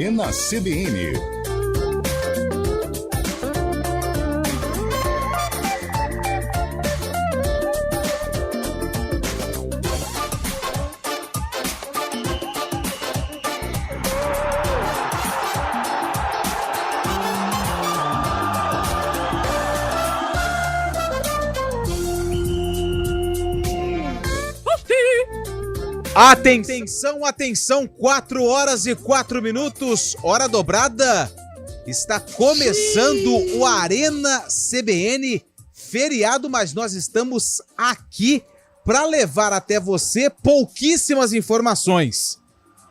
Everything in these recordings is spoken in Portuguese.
Arena CBN. Atenção, atenção, 4 horas e 4 minutos, hora dobrada. Está começando o Arena CBN, feriado, mas nós estamos aqui para levar até você pouquíssimas informações,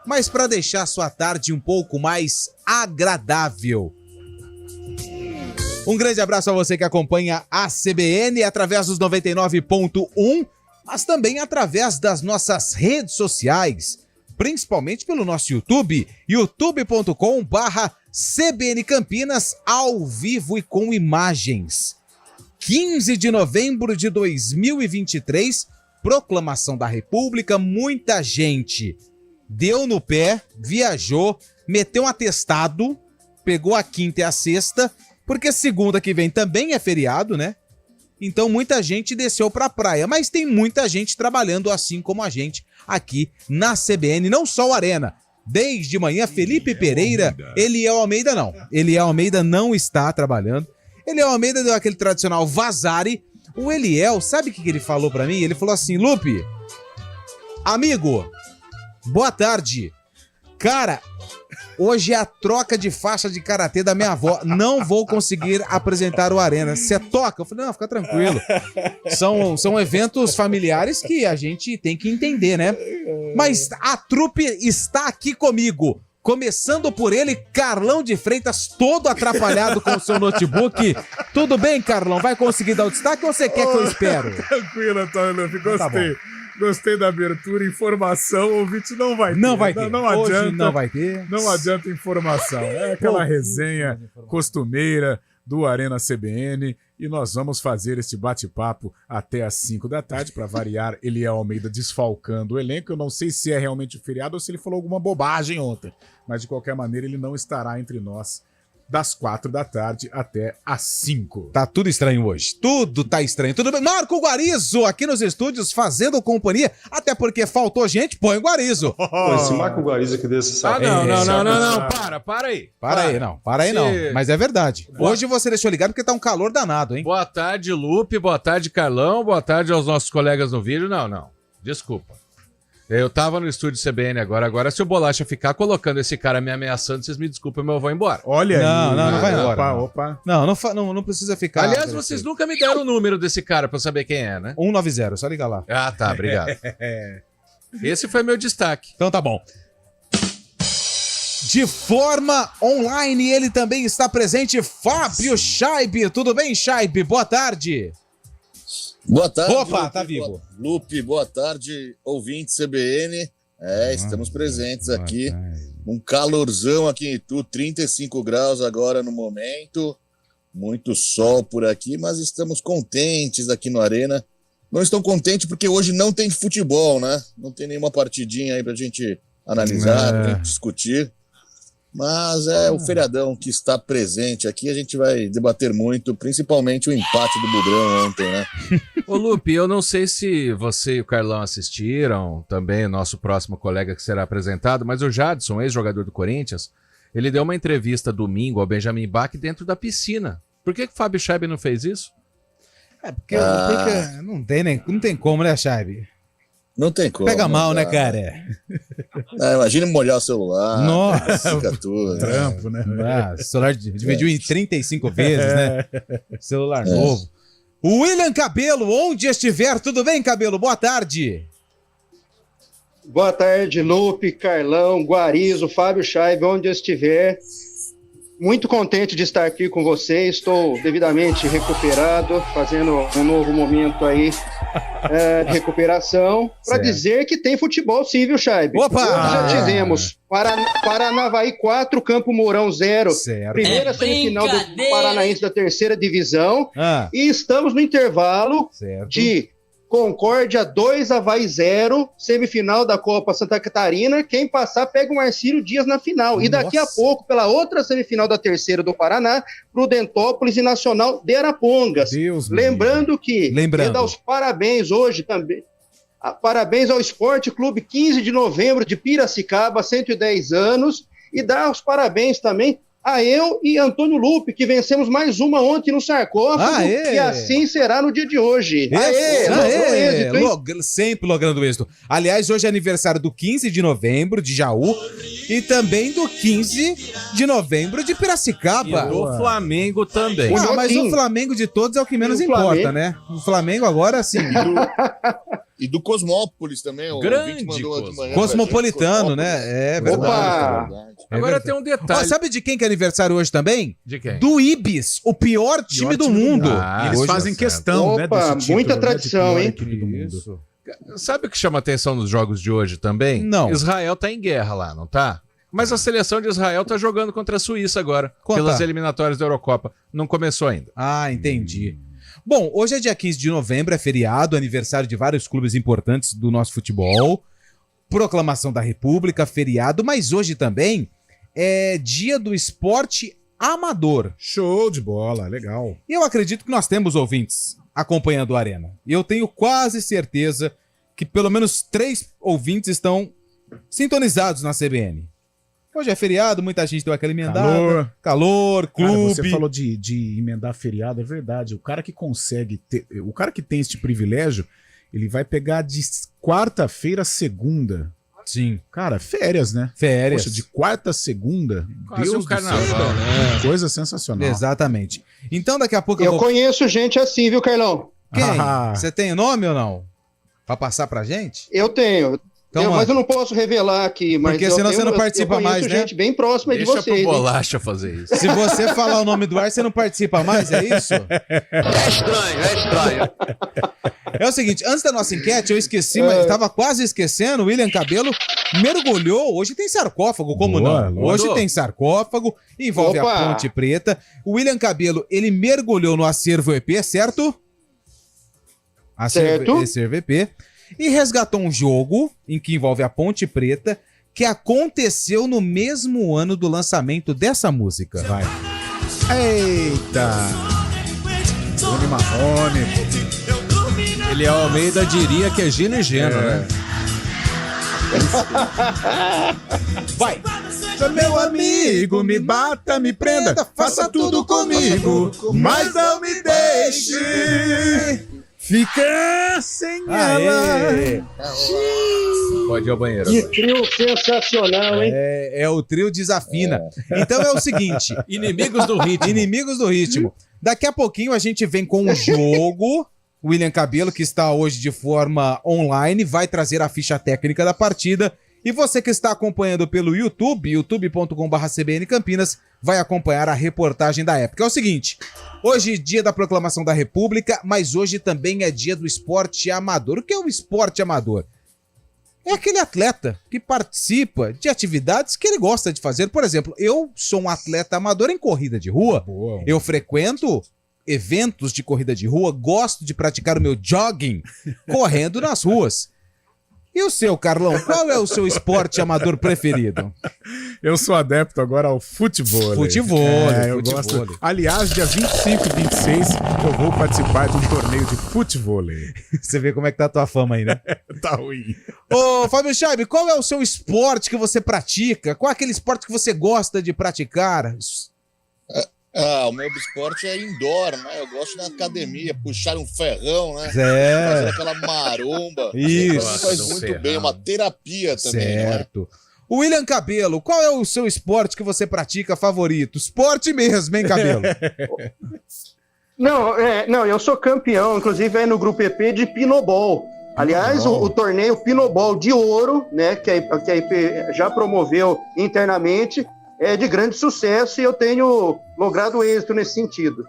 mas para deixar sua tarde um pouco mais agradável. Um grande abraço a você que acompanha a CBN através dos 99.1, mas também através das nossas redes sociais, principalmente pelo nosso YouTube, youtube.com/CBN Campinas, ao vivo e com imagens. 15 de novembro de 2023, proclamação da República, muita gente deu no pé, viajou, meteu um atestado, pegou a quinta e a sexta, porque segunda que vem também é feriado, né? Então muita gente desceu pra praia, mas tem muita gente trabalhando assim como a gente aqui na CBN, não só o Arena. Desde manhã, Felipe Pereira, Eliel Almeida não. Eliel Almeida não está trabalhando. Eliel Almeida deu aquele tradicional vazare. O Eliel, sabe o que ele falou pra mim? Ele falou assim: Lupe, amigo, boa tarde. Cara, hoje é a troca de faixa de karatê da minha avó. Não vou conseguir apresentar o Arena. Você toca? Eu falei, não, fica tranquilo. São eventos familiares que a gente tem que entender, né? Mas a trupe está aqui comigo. Começando por ele, Carlão de Freitas, todo atrapalhado com o seu notebook. Tudo bem, Carlão? Vai conseguir dar o destaque ou você quer que eu espere? Tranquilo, Antônio Lupe, gostei. Tá bom. Gostei da abertura, informação, o ouvinte não vai ter. Não vai ter. Não Hoje adianta, não vai ter. Não adianta informação. É aquela resenha costumeira do Arena CBN e nós vamos fazer esse bate-papo até às 5 da tarde, para variar. Eliel Almeida desfalcando o elenco. Eu não sei se é realmente feriado ou se ele falou alguma bobagem ontem, mas de qualquer maneira ele não estará entre nós das 4 da tarde até às 5. Tá tudo estranho hoje. Tudo tá estranho. Tudo bem. Marco Guarizo aqui nos estúdios fazendo companhia. Até porque faltou gente, põe o Guarizo. Pô, esse Marco Guarizo que deu esse saco. Não. Para aí não. Mas é verdade. Hoje você deixou ligado porque tá um calor danado, hein? Boa tarde, Lupe. Boa tarde, Carlão. Boa tarde aos nossos colegas no vídeo. Não. Desculpa. Eu tava no estúdio CBN agora se o Bolacha ficar colocando esse cara me ameaçando, vocês me desculpem, mas eu vou embora. Olha aí. Não vai embora. Opa. Não precisa ficar. Aliás, vocês nunca me deram o número desse cara pra eu saber quem é, né? 190, só liga lá. Ah, tá, obrigado. Esse foi meu destaque. Então tá bom. De forma online, ele também está presente, Fábio Scheib. Tudo bem, Scheib? Boa tarde. Boa tarde. Opa, Lupe, tá vivo. Lupe, boa tarde, ouvinte CBN. Estamos presentes aqui. Um calorzão aqui em Itu, 35 graus agora no momento. Muito sol por aqui, mas estamos contentes aqui no Arena. Não estou contente porque hoje não tem futebol, né? Não tem nenhuma partidinha aí pra gente analisar, pra gente discutir. Mas é o feriadão que está presente aqui, a gente vai debater muito, principalmente o empate do Bugrão ontem, né? Ô, Lupe, eu não sei se você e o Carlão assistiram, também o nosso próximo colega que será apresentado, mas o Jadson, ex-jogador do Corinthians, ele deu uma entrevista domingo ao Benjamin Bach dentro da piscina. Por que o Fábio Scheib não fez isso? Porque não tem como, né, Scheib? Não tem como. Pega mal, né, cara? Imagina molhar o celular. Nossa. Fica tudo. Trampo, né? O celular dividiu em 35 vezes, né? Celular novo. William Cabelo, onde estiver, tudo bem, Cabelo? Boa tarde. Boa tarde, Lupe, Carlão, Guarizo, Fábio Scheib, onde eu estiver. Muito contente de estar aqui com vocês, estou devidamente recuperado, fazendo um novo momento aí de recuperação, para dizer que tem futebol sim, viu, Scheib? Opa! Hoje já tivemos Paranavaí 4, Campo Mourão 0, primeira semifinal do Paranaense da terceira divisão, e estamos no intervalo de Concórdia 2, Avaí 0, semifinal da Copa Santa Catarina. Quem passar pega o Marcílio Dias na final. E daqui a pouco, pela outra semifinal da terceira do Paraná, Prudentópolis e Nacional de Arapongas. Lembrando que quero dar os parabéns hoje também. Parabéns ao Esporte Clube 15 de novembro de Piracicaba, 110 anos. E dar os parabéns também a eu e Antônio Lupe, que vencemos mais uma ontem no sarcófago, e assim será no dia de hoje. Sempre logrando êxito. Aliás, hoje é aniversário do 15 de novembro de Jaú e também do 15 de novembro de Piracicaba. E do Flamengo também. Mas o Flamengo de todos é o que menos importa, né? O Flamengo agora, sim. E do Cosmópolis também. O grande Cosmopolitano, né? É verdade. Agora tem um detalhe. Sabe de quem que é aniversário hoje também? De quem? Do Ibis, o pior time do mundo. Eles fazem questão, né? Opa, muita tradição, hein? Isso. Sabe o que chama atenção nos jogos de hoje também? Não. Israel tá em guerra lá, não tá? Mas a seleção de Israel tá jogando contra a Suíça agora, pelas eliminatórias da Eurocopa. Não começou ainda. Ah, entendi. Bom, hoje é dia 15 de novembro, é feriado, aniversário de vários clubes importantes do nosso futebol, proclamação da República, feriado, mas hoje também é dia do esporte amador. Show de bola, legal. E eu acredito que nós temos ouvintes acompanhando a Arena. E eu tenho quase certeza que pelo menos 3 ouvintes estão sintonizados na CBN. Hoje é feriado, muita gente deu aquela emendada. Calor, clube. Cara, você falou de emendar feriado, é verdade. O cara que consegue ter, o cara que tem este privilégio, ele vai pegar de quarta-feira a segunda. Sim. Cara, férias, né? Férias. Poxa, de quarta a segunda. Quase Deus um carnaval, do céu, né? Coisa sensacional. Exatamente. Então daqui a pouco eu conheço gente assim, viu, Carlão? Quem? Você tem nome ou não? Pra passar pra gente? Eu tenho. Então, mas eu não posso revelar aqui. Mas porque senão você não participa mais, né? Gente bem próxima de vocês. Deixa pro Bolacha fazer isso. Se você falar o nome do ar, você não participa mais, é isso? É estranho. É o seguinte, antes da nossa enquete, eu esqueci, mas estava quase esquecendo, o William Cabelo mergulhou, hoje tem sarcófago, como não? Hoje tem sarcófago, envolve a Ponte Preta. O William Cabelo, ele mergulhou no acervo EP, certo? Acervo EP. E resgatou um jogo em que envolve a Ponte Preta, que aconteceu no mesmo ano do lançamento dessa música. Vai. Eita! Tony Marrone. Ele é Almeida, diria que é Gino e Geno, né? Vai! Meu amigo, me bata, me prenda, faça tudo comigo, mas não me deixe ficar sem ela. Pode ir ao banheiro. Que trio sensacional, hein? É o trio Desafina. Então é o seguinte: Inimigos do ritmo. Inimigos do ritmo. Daqui a pouquinho a gente vem com um jogo. O William Cabelo, que está hoje de forma online, vai trazer a ficha técnica da partida. E você que está acompanhando pelo YouTube, youtube.com/CBN Campinas, vai acompanhar a reportagem da época. É o seguinte, hoje é dia da proclamação da República, mas hoje também é dia do esporte amador. O que é o esporte amador? É aquele atleta que participa de atividades que ele gosta de fazer. Por exemplo, eu sou um atleta amador em corrida de rua. Boa. Eu frequento eventos de corrida de rua, gosto de praticar o meu jogging correndo nas ruas. E o seu, Carlão, qual é o seu esporte amador preferido? Eu sou adepto agora ao futebol. Eu gosto. Aliás, dia 25 e 26 eu vou participar de um torneio de futebol. Você vê como é que tá a tua fama aí, né? Tá ruim. Ô, Fábio Scheibe, qual é o seu esporte que você pratica? Qual é aquele esporte que você gosta de praticar? O meu esporte é indoor, né? Eu gosto da academia, puxar um ferrão, né? Certo. Fazer aquela maromba. Isso. Faz muito bem, uma terapia também, certo. Né? O William Cabelo, qual é o seu esporte que você pratica favorito? Esporte mesmo, hein, Cabelo? Não, eu sou campeão, inclusive aí no Grupo EP de Pinobol. Aliás, o torneio Pinobol de ouro, né, que a IP já promoveu internamente, é de grande sucesso e eu tenho logrado êxito nesse sentido.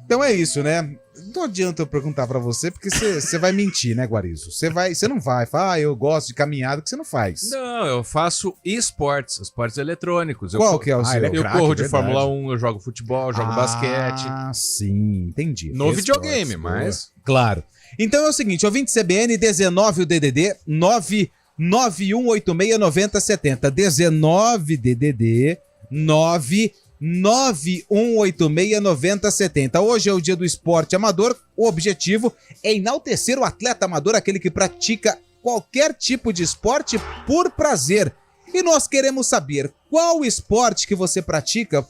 Então é isso, né? Não adianta eu perguntar pra você, porque você vai mentir, né, Guarizo? Você não vai. Fala, eu gosto de caminhada, que você não faz. Não, eu faço esportes eletrônicos. Qual que é o seu? Eu craque, corro de verdade. Fórmula 1, eu jogo futebol, eu jogo basquete. Ah, sim, entendi. No Esportes, videogame, boa. mas... Claro. Então é o seguinte, ouvinte CBN, 19 o DDD 991869070. 19 DDD 991869070. Hoje é o dia do esporte amador. O objetivo é enaltecer o atleta amador, aquele que pratica qualquer tipo de esporte por prazer. E nós queremos saber qual esporte que você pratica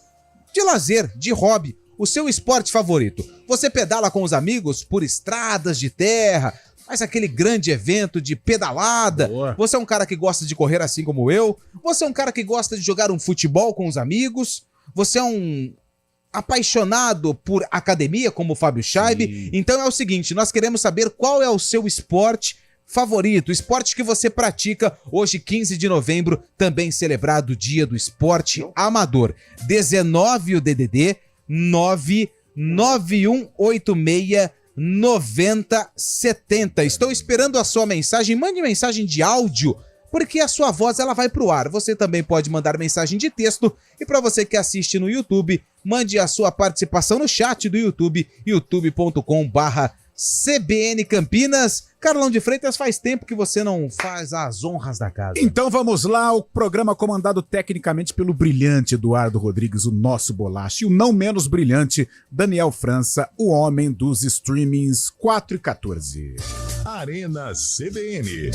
de lazer, de hobby, o seu esporte favorito. Você pedala com os amigos por estradas de terra, faz aquele grande evento de pedalada. Boa. Você é um cara que gosta de correr assim como eu. Você é um cara que gosta de jogar um futebol com os amigos. Você é um apaixonado por academia como o Fábio Scheibe. Então é o seguinte, nós queremos saber qual é o seu esporte favorito, o esporte que você pratica. Hoje, 15 de novembro, também celebrado o Dia do Esporte Amador. 19 o DDD 991869070. Estou esperando a sua mensagem. Mande mensagem de áudio, porque a sua voz ela vai pro ar. Você também pode mandar mensagem de texto. E para você que assiste no YouTube, mande a sua participação no chat do YouTube, youtube.com/CBN Campinas. Carlão de Freitas, faz tempo que você não faz as honras da casa. Então vamos lá, o programa comandado tecnicamente pelo brilhante Eduardo Rodrigues, o nosso bolacha, e o não menos brilhante Daniel França, o homem dos streamings 4 e 14. Arena CBN.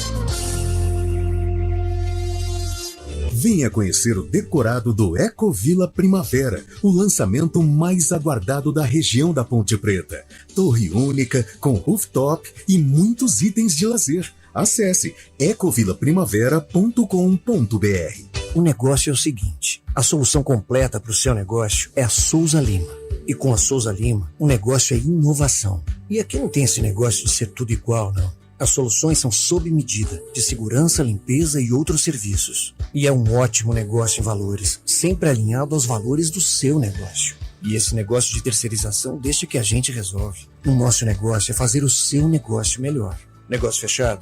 Venha conhecer o decorado do Ecovila Primavera, o lançamento mais aguardado da região da Ponte Preta. Torre única, com rooftop e muitos itens de lazer. Acesse ecovilaprimavera.com.br. O negócio é o seguinte, a solução completa para o seu negócio é a Souza Lima. E com a Souza Lima, o negócio é inovação. E aqui não tem esse negócio de ser tudo igual, não. As soluções são sob medida, de segurança, limpeza e outros serviços. E é um ótimo negócio em valores, sempre alinhado aos valores do seu negócio. E esse negócio de terceirização deixa que a gente resolve. O nosso negócio é fazer o seu negócio melhor. Negócio fechado?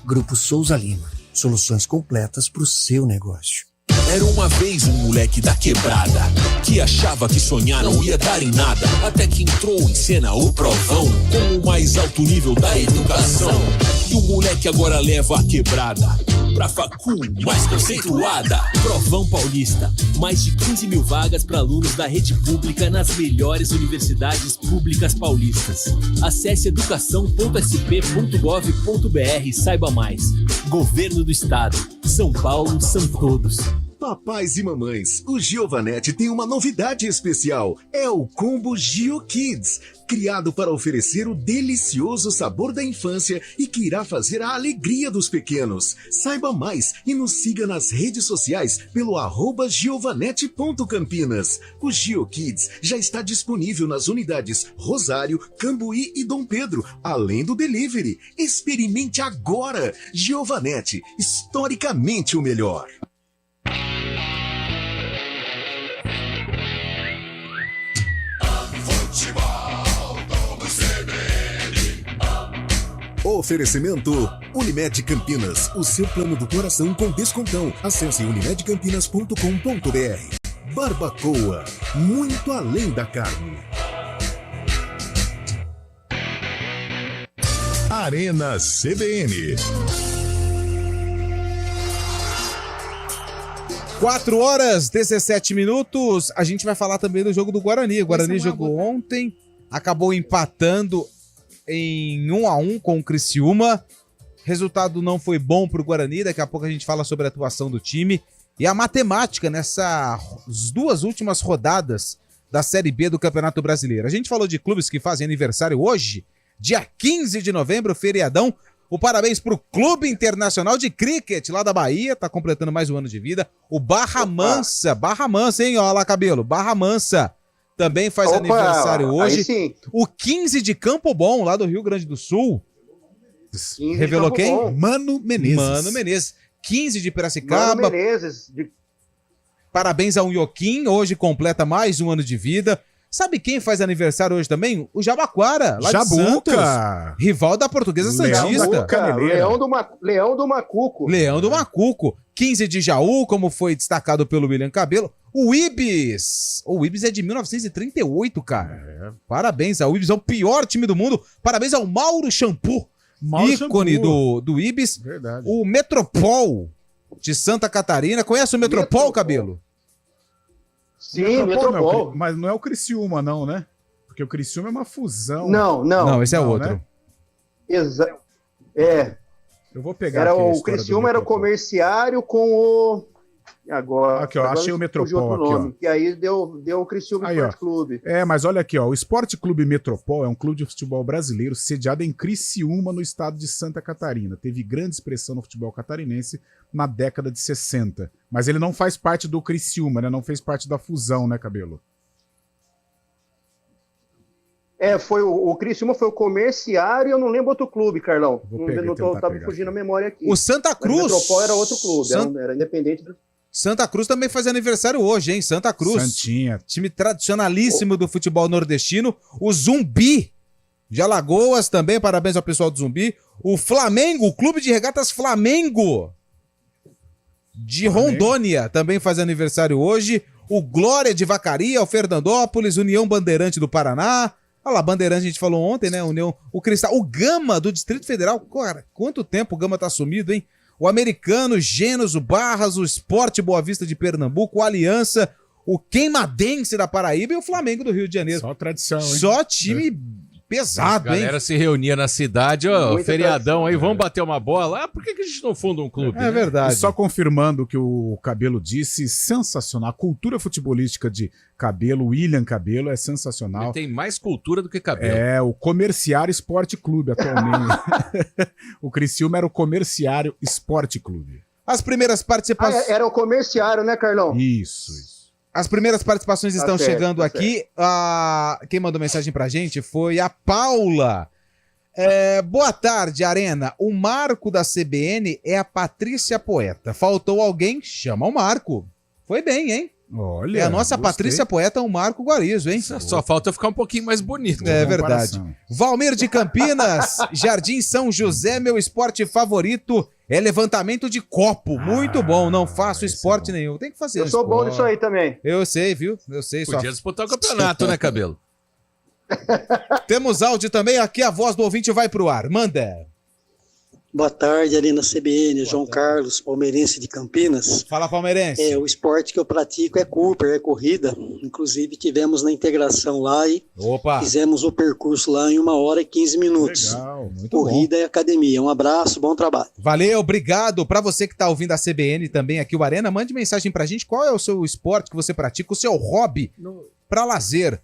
Grupo Souza Lima. Soluções completas para o seu negócio. Era uma vez um moleque da quebrada que achava que sonhar não ia dar em nada, até que entrou em cena o Provão com o mais alto nível da educação. E o moleque agora leva a quebrada pra facul mais conceituada. Provão Paulista, mais de 15 mil vagas para alunos da rede pública nas melhores universidades públicas paulistas. Acesse educação.sp.gov.br e saiba mais. Governo do Estado. São Paulo são todos. Papais e mamães, o Giovanetti tem uma novidade especial. É o Combo Gio Kids, criado para oferecer o delicioso sabor da infância e que irá fazer a alegria dos pequenos. Saiba mais e nos siga nas redes sociais pelo @giovanetti.campinas. O Gio Kids já está disponível nas unidades Rosário, Cambuí e Dom Pedro, além do delivery. Experimente agora! Giovanetti, historicamente o melhor. Oferecimento Unimed Campinas, o seu plano do coração com descontão. Acesse unimedcampinas.com.br. Barbacoa, muito além da carne. Arena CBN. 4 horas, 17 minutos. A gente vai falar também do jogo do Guarani. O Guarani jogou ontem, acabou empatando em 1-1 com o Criciúma. Resultado não foi bom pro Guarani. Daqui a pouco a gente fala sobre a atuação do time e a matemática nessas 2 últimas rodadas da Série B do Campeonato Brasileiro. A gente falou de clubes que fazem aniversário hoje, dia 15 de novembro, feriadão. O parabéns pro Clube Internacional de Cricket lá da Bahia, tá completando mais um ano de vida. O Barra Mansa, hein, ó lá, cabelo, Barra Mansa também faz aniversário hoje. O 15 de Campo Bom, lá do Rio Grande do Sul. Revelou quem? Bom. Mano Menezes. 15 de Piracicaba. Mano Menezes. Parabéns ao Ioquim, hoje completa mais um ano de vida. Sabe quem faz aniversário hoje também? O Jabaquara, lá de Santos. Jabuca! Rival da Portuguesa Leão Santista. da Caneleira. Leão do Macuco. Leão do Macuco. 15 de Jaú, como foi destacado pelo William Cabelo. O Ibis. O Ibis é de 1938, cara. Parabéns ao Ibis, é o pior time do mundo. Parabéns ao Mauro Shampoo, ícone do Ibis. Verdade. O Metropol de Santa Catarina. Conhece o Metropol, Cabelo? Sim, Metropol. Mas não é o Criciúma, não, né? Porque o Criciúma é uma fusão. Não, esse é outro. Né? Eu vou pegar era aqui a o história Criciúma do era o Metropol. comerciário com o... Agora, Aqui, ó, achei o Metropol aqui, ó. E aí deu o Criciúma Aí, Esporte ó. Clube. Mas olha aqui, ó, o Esporte Clube Metropol é um clube de futebol brasileiro sediado em Criciúma, no estado de Santa Catarina. Teve grande expressão no futebol catarinense na década de 60. Mas ele não faz parte do Criciúma, né? Não fez parte da fusão, né, Cabelo? Foi o Criciúma foi o comerciário e eu não lembro outro clube, Carlão. Tá me fugindo a memória aqui. O Santa Cruz. Mas o Metropol era outro clube, era independente do... Santa Cruz também faz aniversário hoje, hein? Santa Cruz. Santinha. Time tradicionalíssimo do futebol nordestino. O Zumbi de Alagoas também, parabéns ao pessoal do Zumbi. O Flamengo, o Clube de Regatas Flamengo de Rondônia também faz aniversário hoje. O Glória de Vacaria, o Fernandópolis, União Bandeirante do Paraná. Olha lá, Bandeirante a gente falou ontem, né? O Cristal, o Gama do Distrito Federal. Cara, quanto tempo o Gama tá sumido, hein? O Americano, o Genos, o Barras, o Sport Boa Vista de Pernambuco, o Aliança, o Queimadense da Paraíba e o Flamengo do Rio de Janeiro. Só tradição, hein? Só time pesado, hein? A galera se reunia na cidade, ó, Muita feriadão aí, tradição, vamos bater uma bola. Por que a gente não funda um clube? É verdade. E só confirmando o que o Cabelo disse, sensacional. A cultura futebolística de Cabelo, William Cabelo, é sensacional. Ele tem mais cultura do que cabelo. É, o Comerciário Esporte Clube atualmente. O Criciúma era o Comerciário Esporte Clube. As primeiras participações... Era o comerciário, né, Carlão? Isso. As primeiras participações estão certo, chegando tá aqui. Quem mandou mensagem pra gente foi a Paula. Boa tarde, Arena. O Marco da CBN é a Patrícia Poeta. Faltou alguém? Chama o Marco. Foi bem, hein? Olha, É a nossa gostei. Patrícia Poeta, o Marco Guarizo, hein? Só falta eu ficar um pouquinho mais bonito. É Boa verdade. comparação. Valmir de Campinas, Jardim São José, meu esporte favorito é levantamento de copo. Muito bom, não faço esse esporte é bom. nenhum. Tem que fazer Eu sou bom esporte. nisso aí também. Eu sei, viu? Eu sei. Podia disputar o campeonato, né, Cabelo? Temos áudio também, aqui a voz do ouvinte vai pro ar. Manda. Boa tarde, ali na CBN, João Carlos, palmeirense de Campinas. Fala, palmeirense. O esporte que eu pratico é Cooper, é corrida. Inclusive, tivemos na integração lá e Opa. fizemos o percurso lá em 1 hora e 15 minutos. Legal. Muito Corrida e academia. Um abraço, bom trabalho. Valeu, obrigado. Pra você que tá ouvindo a CBN também aqui, o Arena, mande mensagem pra gente. Qual é o seu esporte que você pratica, o seu hobby pra lazer?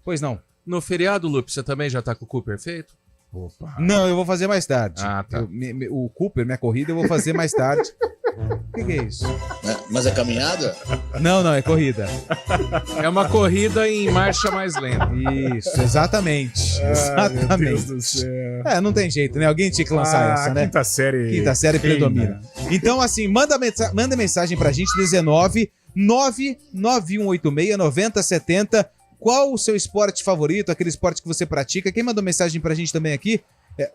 Pois não. No feriado, Lupe, você também já tá com o cu perfeito? Opa. Não, eu vou fazer mais tarde. Ah, tá. O Cooper, minha corrida, eu vou fazer mais tarde. O que é isso? Mas é caminhada? Não, é corrida. É uma corrida em marcha mais lenta. Isso, exatamente. Meu Deus do Exatamente. céu. Não tem jeito, né? Alguém tinha que lançar essa, né? Quinta série. Quinta série reina. predomina. Então, assim, manda mensagem pra gente, 19 99186 9070. Qual o seu esporte favorito, aquele esporte que você pratica? Quem mandou mensagem pra gente também aqui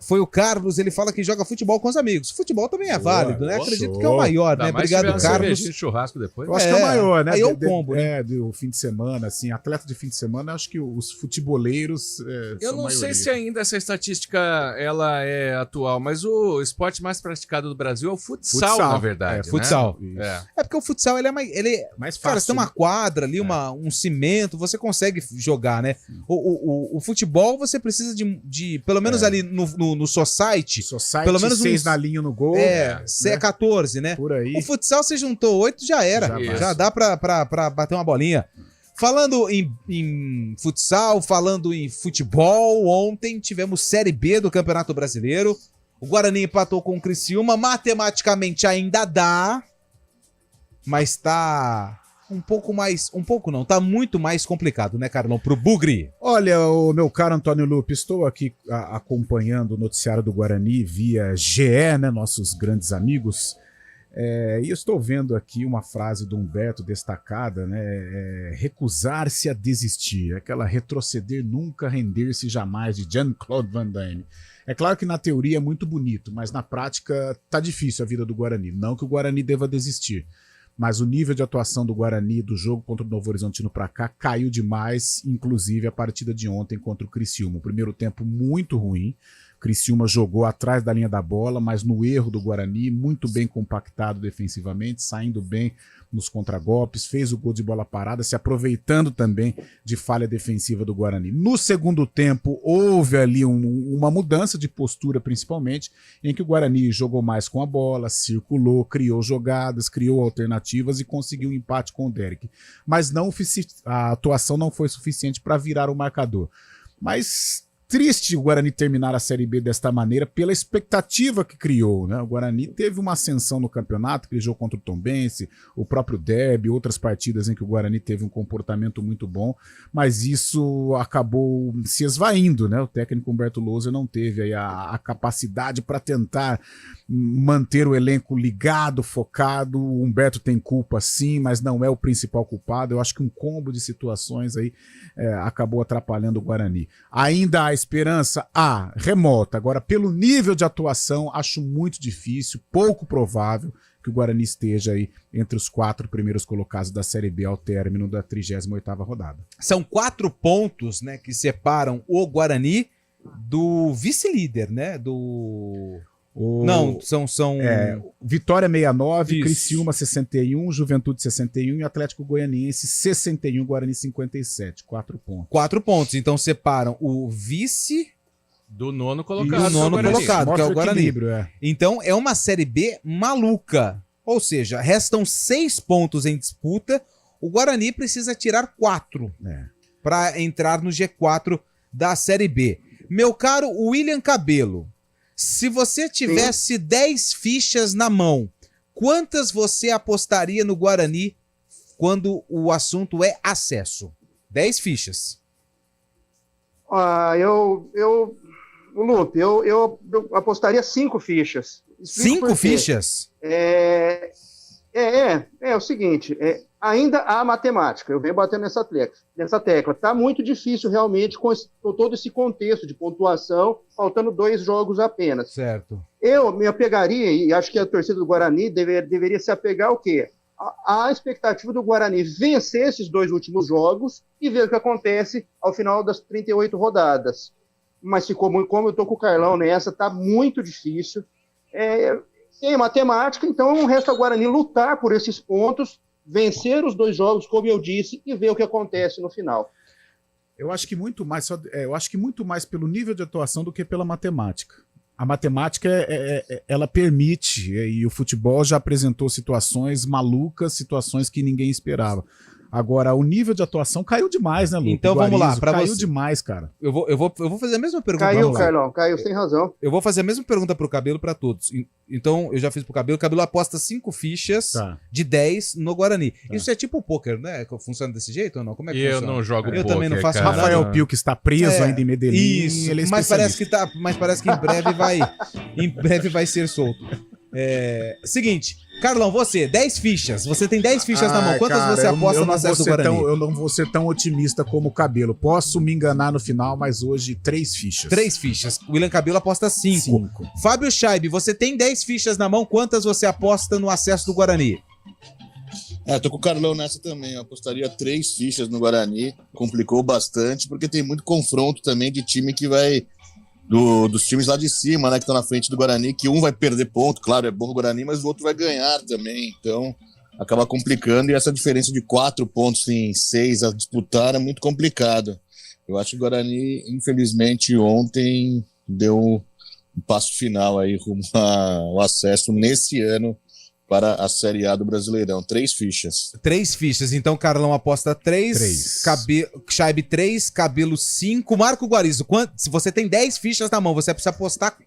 foi o Carlos, ele fala que joga futebol com os amigos. Futebol também é válido, né? Acredito que é o maior, né? Obrigado, Carlos. De churrasco depois. Eu acho que é o maior, né? Aí é o combo, né? Do fim de semana, assim, atleta de fim de semana, acho que os futeboleiros Eu são não sei maioria. se ainda essa estatística ela é atual, mas o esporte mais praticado do Brasil é o futsal, na verdade. Futsal. Né? É porque o futsal ele é mais fácil. Cara, você tem uma quadra ali, um cimento, você consegue jogar, né? O futebol você precisa de pelo menos ali no society, pelo menos 6 na linha no gol. É 14, né? Por aí. O futsal você juntou 8, já era. Já dá pra bater uma bolinha. Falando em futsal, falando em futebol, ontem tivemos Série B do Campeonato Brasileiro. O Guarani empatou com o Criciúma, matematicamente ainda dá, mas tá tá muito mais complicado, né, Carlão, pro Bugre. Olha, o meu caro Antônio Lupe, estou aqui acompanhando o noticiário do Guarani via GE, né, nossos grandes amigos. E eu estou vendo aqui uma frase do Humberto destacada, né? Recusar-se a desistir, aquela retroceder nunca, render-se jamais, de Jean-Claude Van Damme. É claro que na teoria é muito bonito, mas na prática tá difícil a vida do Guarani. Não que o Guarani deva desistir, mas o nível de atuação do Guarani do jogo contra o Novo Horizontino para cá caiu demais, inclusive a partida de ontem contra o Criciúma. O primeiro tempo muito ruim, o Criciúma jogou atrás da linha da bola, mas no erro do Guarani, muito bem compactado defensivamente, saindo bem nos contragolpes, fez o gol de bola parada, se aproveitando também de falha defensiva do Guarani. No segundo tempo, houve ali uma mudança de postura, principalmente, em que o Guarani jogou mais com a bola, circulou, criou jogadas, criou alternativas e conseguiu um empate com o Derek. Mas a atuação não foi suficiente para virar o marcador. Mas triste o Guarani terminar a Série B desta maneira pela expectativa que criou, né? O Guarani teve uma ascensão no campeonato, aquele jogo contra o Tombense, o próprio Derby, outras partidas em que o Guarani teve um comportamento muito bom, mas isso acabou se esvaindo, né? O técnico Humberto Louser não teve aí a capacidade para tentar manter o elenco ligado, focado. O Humberto tem culpa sim, mas não é o principal culpado. Eu acho que um combo de situações aí acabou atrapalhando o Guarani. Ainda há esperança? Remota. Agora, pelo nível de atuação, acho muito difícil, pouco provável que o Guarani esteja aí entre os 4 primeiros colocados da Série B ao término da 38ª rodada. São 4 pontos, né, que separam o Guarani do vice-líder, né, Não, são... Vitória 69, Isso. Criciúma 61, Juventude 61 e Atlético Goianiense 61, Guarani 57. 4 pontos. 4 pontos, então separam o vice Do nono e colocado. o nono colocado, que é o Guarani. Equilíbrio, Então é uma Série B maluca, ou seja, restam 6 pontos em disputa, o Guarani precisa tirar 4 para entrar no G4 da Série B. Meu caro William Cabelo, se você tivesse 10 fichas na mão, quantas você apostaria no Guarani quando o assunto é acesso? 10 fichas. Lupe, eu apostaria 5 fichas. 5 fichas? É o seguinte, ainda há matemática, eu venho batendo nessa tecla. Tá muito difícil realmente com todo esse contexto de pontuação, faltando 2 jogos apenas. Certo. Eu me apegaria, e acho que a torcida do Guarani deveria se apegar ao quê? A expectativa do Guarani vencer esses 2 últimos jogos e ver o que acontece ao final das 38 rodadas. Mas como eu tô com o Carlão nessa, tá muito difícil. Tem matemática, então resta ao Guarani lutar por esses pontos, vencer os 2 jogos, como eu disse, e ver o que acontece no final. Eu acho que muito mais pelo nível de atuação do que pela matemática. A matemática ela permite, e o futebol já apresentou situações malucas, situações que ninguém esperava. Agora, o nível de atuação caiu demais, né, Lu? Então vamos lá. Caiu demais, cara. Eu vou fazer a mesma pergunta. Caiu, Carlão, caiu, sem razão. Eu vou fazer a mesma pergunta pro Cabelo para todos. Então, eu já fiz pro Cabelo. O Cabelo aposta 5 fichas de 10 no Guarani. Isso é tipo poker, né? Funciona desse jeito ou não? Como é que funciona? Eu não jogo poker, Eu também não faço cara. nada. Rafael Pio, que está preso ainda em Medellín. Isso, ele é mas parece que em breve vai ser solto. Seguinte, Carlão, você, 10 fichas. Você tem 10 fichas na mão. Quantas você aposta no acesso do Guarani? Eu não vou ser tão otimista como o Cabelo. Posso me enganar no final, mas hoje 3 fichas. 3 fichas. O William Cabelo aposta 5. Fábio Scheibe, você tem 10 fichas na mão. Quantas você aposta no acesso do Guarani? Tô com o Carlão nessa também. Eu apostaria 3 fichas no Guarani. Complicou bastante, porque tem muito confronto também de time que vai... Dos times lá de cima, né, que estão na frente do Guarani, que um vai perder ponto, claro, é bom o Guarani, mas o outro vai ganhar também, então acaba complicando, e essa diferença de 4 pontos em 6 a disputar é muito complicado. Eu acho que o Guarani, infelizmente, ontem deu um passo final aí rumo ao acesso nesse ano para a Série A do Brasileirão. 3 fichas. 3 fichas. Então, Carlão aposta 3. Scheibe 3. Cabelo 5. Marco Guarizo, se você tem 10 fichas na mão, você precisa apostar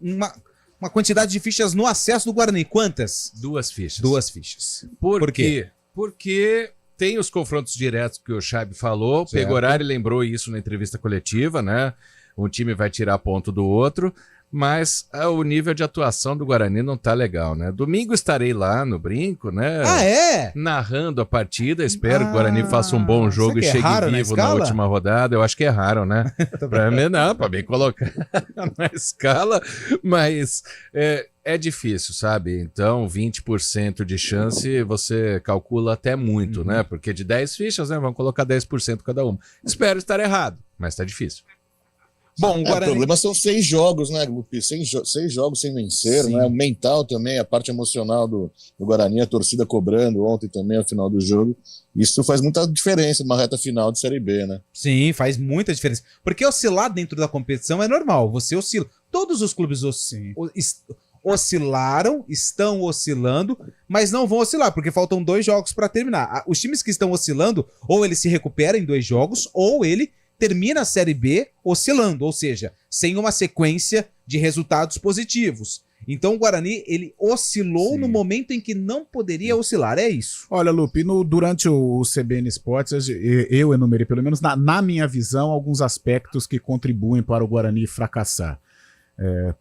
uma quantidade de fichas no acesso do Guarani. Quantas? 2 fichas. 2 fichas. Por quê? Porque tem os confrontos diretos que o Scheibe falou. Certo. Pegorari lembrou isso na entrevista coletiva, né? um time vai tirar ponto do outro, mas o nível de atuação do Guarani não tá legal, né? Domingo estarei lá no Brinco, né? Ah, é? Narrando a partida, espero que o Guarani faça um bom jogo e chegue vivo na última rodada. Eu acho que erraram, né? Pra mim, não, pra bem colocar na escala, mas é difícil, sabe? Então, 20% de chance você calcula até muito, né? Porque de 10 fichas, né? Vamos colocar 10% cada uma. Espero estar errado, mas tá difícil. Bom, O problema são 6 jogos, né, Lupi? 6 jogos sem vencer, né? O mental também, a parte emocional do Guarani, a torcida cobrando ontem também, ao final do jogo. Isso faz muita diferença numa reta final de Série B, né? Sim, faz muita diferença. Porque oscilar dentro da competição é normal, você oscila. Todos os clubes oscilaram, estão oscilando, mas não vão oscilar, porque faltam 2 jogos para terminar. Os times que estão oscilando, ou ele se recupera em 2 jogos, ou ele termina a Série B oscilando, ou seja, sem uma sequência de resultados positivos. Então o Guarani, ele oscilou no momento em que não poderia oscilar, é isso. Olha, Lupe, durante o CBN Sports, eu enumerei, pelo menos na minha visão, alguns aspectos que contribuem para o Guarani fracassar.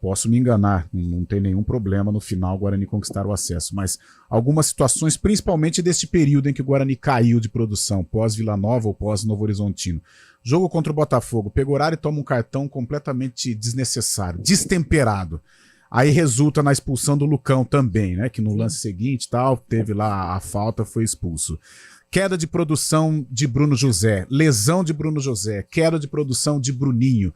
Posso me enganar, não tem nenhum problema no final o Guarani conquistar o acesso, mas algumas situações, principalmente deste período em que o Guarani caiu de produção, pós-Vila Nova ou pós-Novo Horizontino. Jogo contra o Botafogo, Pegoraro toma um cartão completamente desnecessário, destemperado. Aí resulta na expulsão do Lucão também, né? Que no lance seguinte tal, teve lá a falta, foi expulso. Queda de produção de Bruno José, lesão de Bruno José, queda de produção de Bruninho.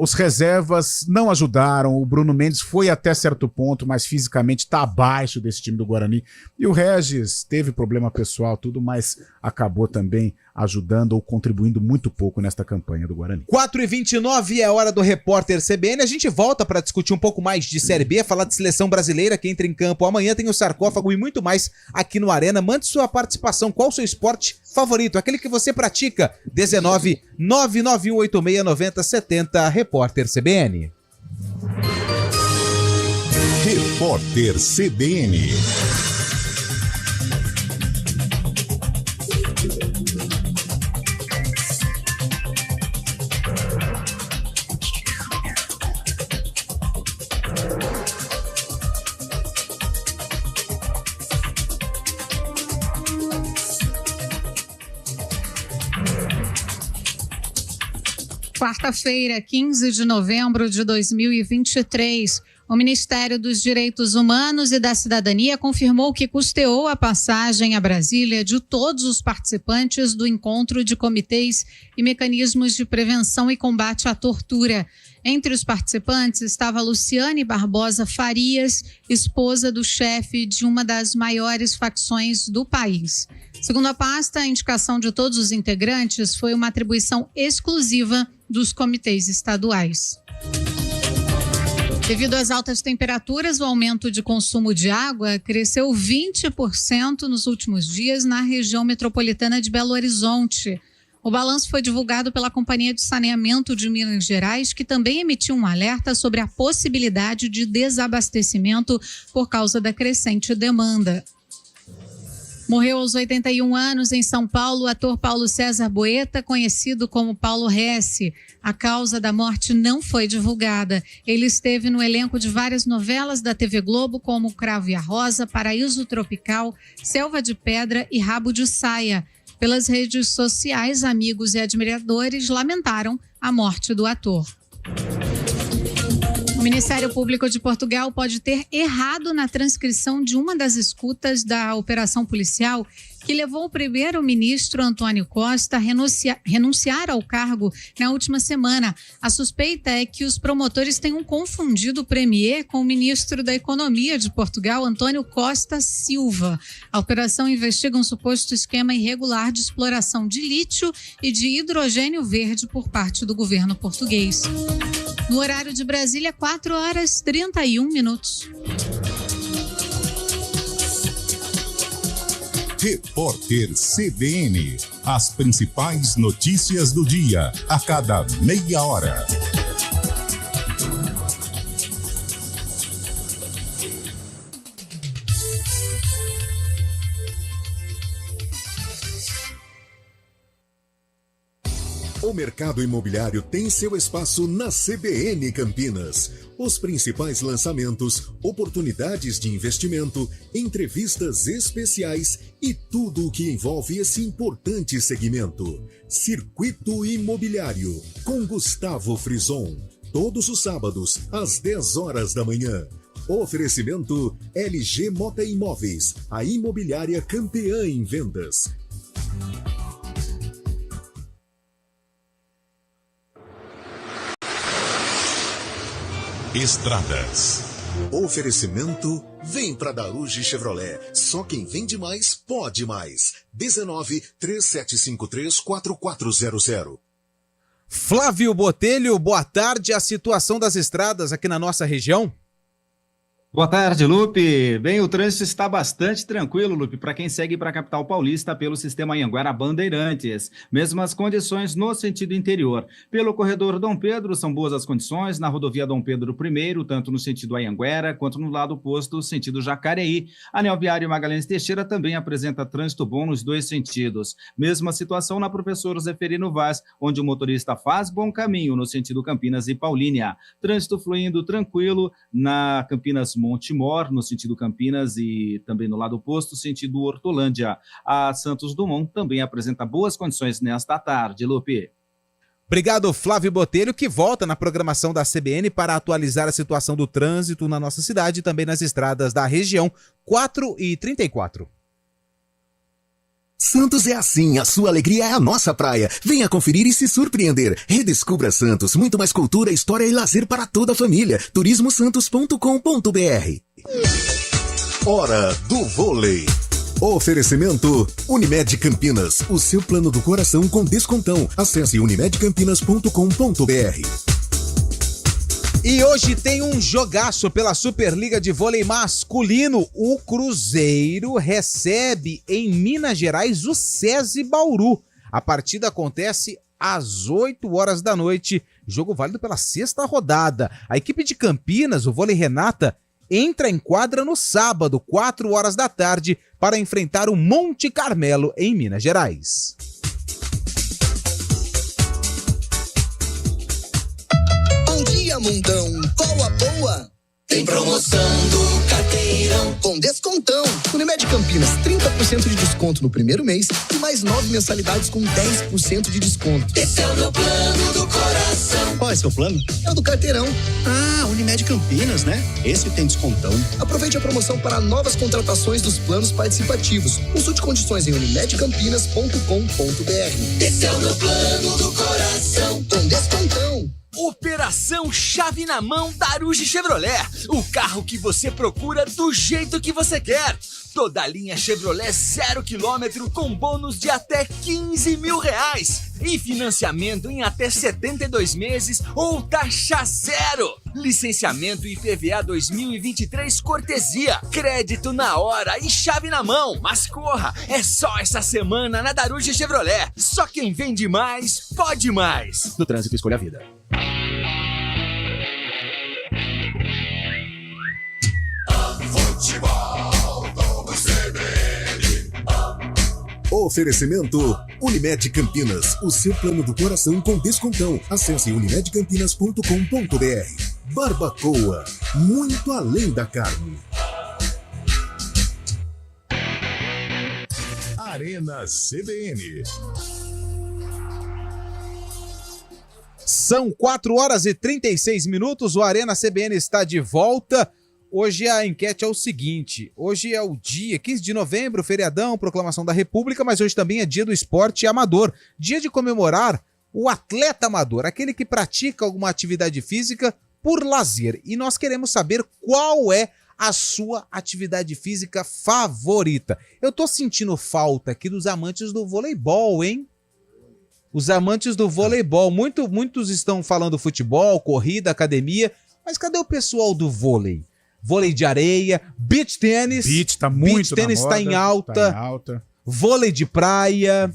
Os reservas não ajudaram, o Bruno Mendes foi até certo ponto, mas fisicamente está abaixo desse time do Guarani. E o Regis teve problema pessoal, tudo, mas acabou também ajudando ou contribuindo muito pouco nesta campanha do Guarani. 4h29 é hora do Repórter CBN. A gente volta para discutir um pouco mais de Série B, falar de seleção brasileira que entra em campo amanhã, tem o sarcófago e muito mais aqui no Arena. Mande sua participação, qual o seu esporte favorito, aquele que você pratica. 19 99186 9070, Repórter CBN. Repórter CBN. Quarta-feira, 15 de novembro de 2023, o Ministério dos Direitos Humanos e da Cidadania confirmou que custeou a passagem a Brasília de todos os participantes do encontro de comitês e mecanismos de prevenção e combate à tortura. Entre os participantes estava Luciane Barbosa Farias, esposa do chefe de uma das maiores facções do país. Segundo a pasta, a indicação de todos os integrantes foi uma atribuição exclusiva dos comitês estaduais. Devido às altas temperaturas, o aumento de consumo de água cresceu 20% nos últimos dias na região metropolitana de Belo Horizonte. O balanço foi divulgado pela Companhia de Saneamento de Minas Gerais, que também emitiu um alerta sobre a possibilidade de desabastecimento por causa da crescente demanda. Morreu aos 81 anos em São Paulo o ator Paulo César Boeta, conhecido como Paulo Hesse. A causa da morte não foi divulgada. Ele esteve no elenco de várias novelas da TV Globo, como Cravo e a Rosa, Paraíso Tropical, Selva de Pedra e Rabo de Saia. Pelas redes sociais, amigos e admiradores lamentaram a morte do ator. O Ministério Público de Portugal pode ter errado na transcrição de uma das escutas da operação policial que levou o primeiro-ministro Antônio Costa a renunciar ao cargo na última semana. A suspeita é que os promotores tenham confundido o premier com o ministro da Economia de Portugal, Antônio Costa Silva. A operação investiga um suposto esquema irregular de exploração de lítio e de hidrogênio verde por parte do governo português. No horário de Brasília, 4h31. Repórter CBN. As principais notícias do dia, a cada meia hora. O mercado imobiliário tem seu espaço na CBN Campinas. Os principais lançamentos, oportunidades de investimento, entrevistas especiais e tudo o que envolve esse importante segmento. Circuito Imobiliário, com Gustavo Frison. Todos os sábados, às 10 horas da manhã. Oferecimento LG Mota Imóveis, a imobiliária campeã em vendas. Estradas. Oferecimento, vem pra Daruge Chevrolet. Só quem vende mais, pode mais. 19-3753-4400. Flávio Botelho, boa tarde. A situação das estradas aqui na nossa região? Boa tarde, Lupe. Bem, o trânsito está bastante tranquilo, Lupe, para quem segue para a capital paulista pelo sistema Anhanguera Bandeirantes. Mesmas condições no sentido interior. Pelo corredor Dom Pedro, são boas as condições. Na rodovia Dom Pedro I, tanto no sentido Anhanguera, quanto no lado oposto, sentido Jacareí. Anel Viário Magalhães Teixeira também apresenta trânsito bom nos dois sentidos. Mesma situação na Professor Zeferino Vaz, onde o motorista faz bom caminho no sentido Campinas e Paulínia. Trânsito fluindo tranquilo na Campinas Montemor, no sentido Campinas, e também no lado oposto, sentido Hortolândia. A Santos Dumont também apresenta boas condições nesta tarde, Lupe. Obrigado, Flávio Botelho, que volta na programação da CBN para atualizar a situação do trânsito na nossa cidade e também nas estradas da região. 4h34. Santos é assim, a sua alegria é a nossa praia. Venha conferir e se surpreender. Redescubra Santos, muito mais cultura, história e lazer para toda a família. turismosantos.com.br. Hora do vôlei. Oferecimento Unimed Campinas, o seu plano do coração com descontão. Acesse unimedcampinas.com.br. E hoje tem um jogaço pela Superliga de Vôlei Masculino. O Cruzeiro recebe em Minas Gerais o SESI Bauru. A partida acontece às 8 horas da noite. Jogo válido pela 6ª rodada. A equipe de Campinas, o Vôlei Renata, entra em quadra no sábado, 4 horas da tarde, para enfrentar o Monte Carmelo em Minas Gerais. Bom dia, mundão. Qual a boa? Tem promoção do Carteirão com descontão. Unimed Campinas, 30% de desconto no primeiro mês e mais 9 mensalidades com 10% de desconto. Esse é o meu plano do coração. Qual é seu plano? É o do Carteirão. Ah, Unimed Campinas, né? Esse tem descontão. Aproveite a promoção para novas contratações dos planos participativos. Consulte condições em unimedcampinas.com.br. Esse é o meu plano do coração com descontão. Operação Chave na Mão Daruge Chevrolet. O carro que você procura do jeito que você quer. Toda a linha Chevrolet 0 km com bônus de até R$15 mil. E financiamento em até 72 meses ou taxa zero. Licenciamento IPVA 2023 cortesia. Crédito na hora e chave na mão. Mas corra, é só essa semana na Daruge Chevrolet. Só quem vende mais, pode mais. No trânsito, escolha a vida. Oferecimento Unimed Campinas, o seu plano do coração com descontão. Acesse unimedcampinas.com.br. Barbacoa, muito além da carne. Arena CBN. São 4 horas e 36 minutos, o Arena CBN está de volta. Hoje a enquete é o seguinte, hoje é o dia 15 de novembro, feriadão, proclamação da República, mas hoje também é dia do esporte amador, dia de comemorar o atleta amador, aquele que pratica alguma atividade física por lazer. E nós queremos saber qual é a sua atividade física favorita. Eu tô sentindo falta aqui dos amantes do voleibol, hein? Os amantes do voleibol, muitos estão falando futebol, corrida, academia, mas cadê o pessoal do vôlei? Vôlei de areia, beach tênis. Beach tá muito beach tênis na moda, tá em alta. Vôlei de praia.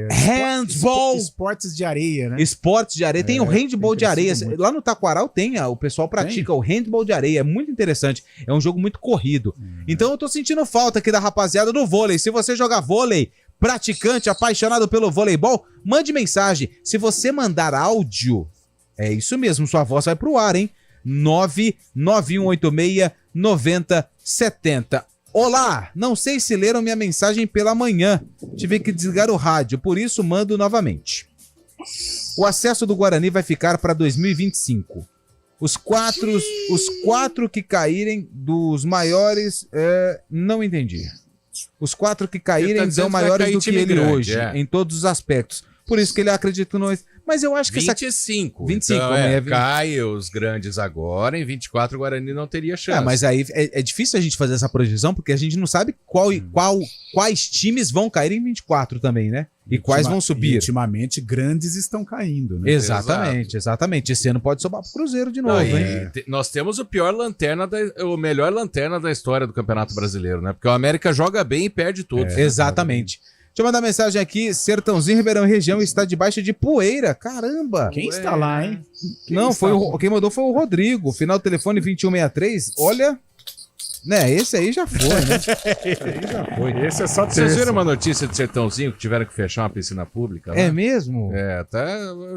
Handball. Esportes de areia, né? Esportes de areia. Tem o handball de areia. Muito. Lá no Taquaral o pessoal pratica o handball de areia. É muito interessante. É um jogo muito corrido. Então eu tô sentindo falta aqui da rapaziada do vôlei. Se você jogar vôlei, praticante, apaixonado pelo voleibol, mande mensagem. Se você mandar áudio, é isso mesmo, sua voz vai pro ar, hein? 99186-9070. Olá, não sei se leram minha mensagem pela manhã. Tive que desligar o rádio, por isso mando novamente. O acesso do Guarani vai ficar para 2025. Os quatro que caírem dos maiores... não entendi. Os 4 que caírem são maiores do que ele grande, hoje, em todos os aspectos. Por isso que ele acredita no... Mas eu acho que 25. 25, então, né? Cai os grandes agora, em 24 o Guarani não teria chance. Mas aí é difícil a gente fazer essa projeção, porque a gente não sabe quais times vão cair em 24 também, né? E quais vão subir. Ultimamente, grandes estão caindo, né? Exatamente. Esse ano pode sobrar pro Cruzeiro de novo, hein? Nós temos o melhor lanterna da história do Campeonato Brasileiro, né? Porque o América joga bem e perde todos. Exatamente. Deixa eu mandar mensagem aqui. Sertãozinho, Ribeirão Região está debaixo de poeira. Caramba. Quem está lá, hein? Quem mandou foi o Rodrigo. Final do telefone 2163. Olha... Né, esse aí já foi, né? Esse é só Vocês viram uma notícia de Sertãozinho que tiveram que fechar uma piscina pública? Né? É mesmo? Tá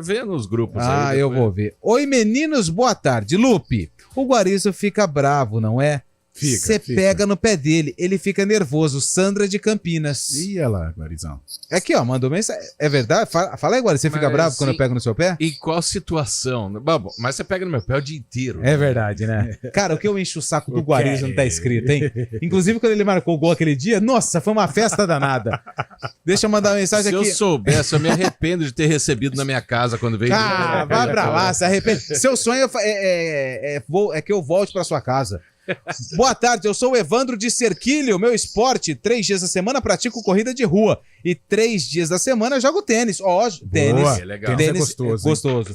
vendo os grupos aí. Ah, eu vou ver. Oi, meninos, boa tarde. Lupe, o Guarizo fica bravo, não é? Você pega no pé dele, ele fica nervoso. Sandra de Campinas. Ia lá, Guarizão. Aqui, ó, mandou mensagem. É verdade? Fala aí, Guarizo, você fica bravo quando eu pego no seu pé? Em qual situação? Bom, mas você pega no meu pé o dia inteiro. É verdade, né? Cara, o que eu encho o saco do Guarizo não tá escrito, hein? Inclusive, quando ele marcou o gol aquele dia, nossa, foi uma festa danada. Deixa eu mandar uma mensagem aqui. Se eu soubesse, eu me arrependo de ter recebido na minha casa quando veio. Ah, vai pra lá, se arrepende. Seu sonho é que eu volte pra sua casa. Boa tarde, eu sou o Evandro de Cerquilho. Meu esporte, 3 dias da semana pratico corrida de rua e 3 dias da semana jogo tênis. Tênis. Legal. Tênis gostoso.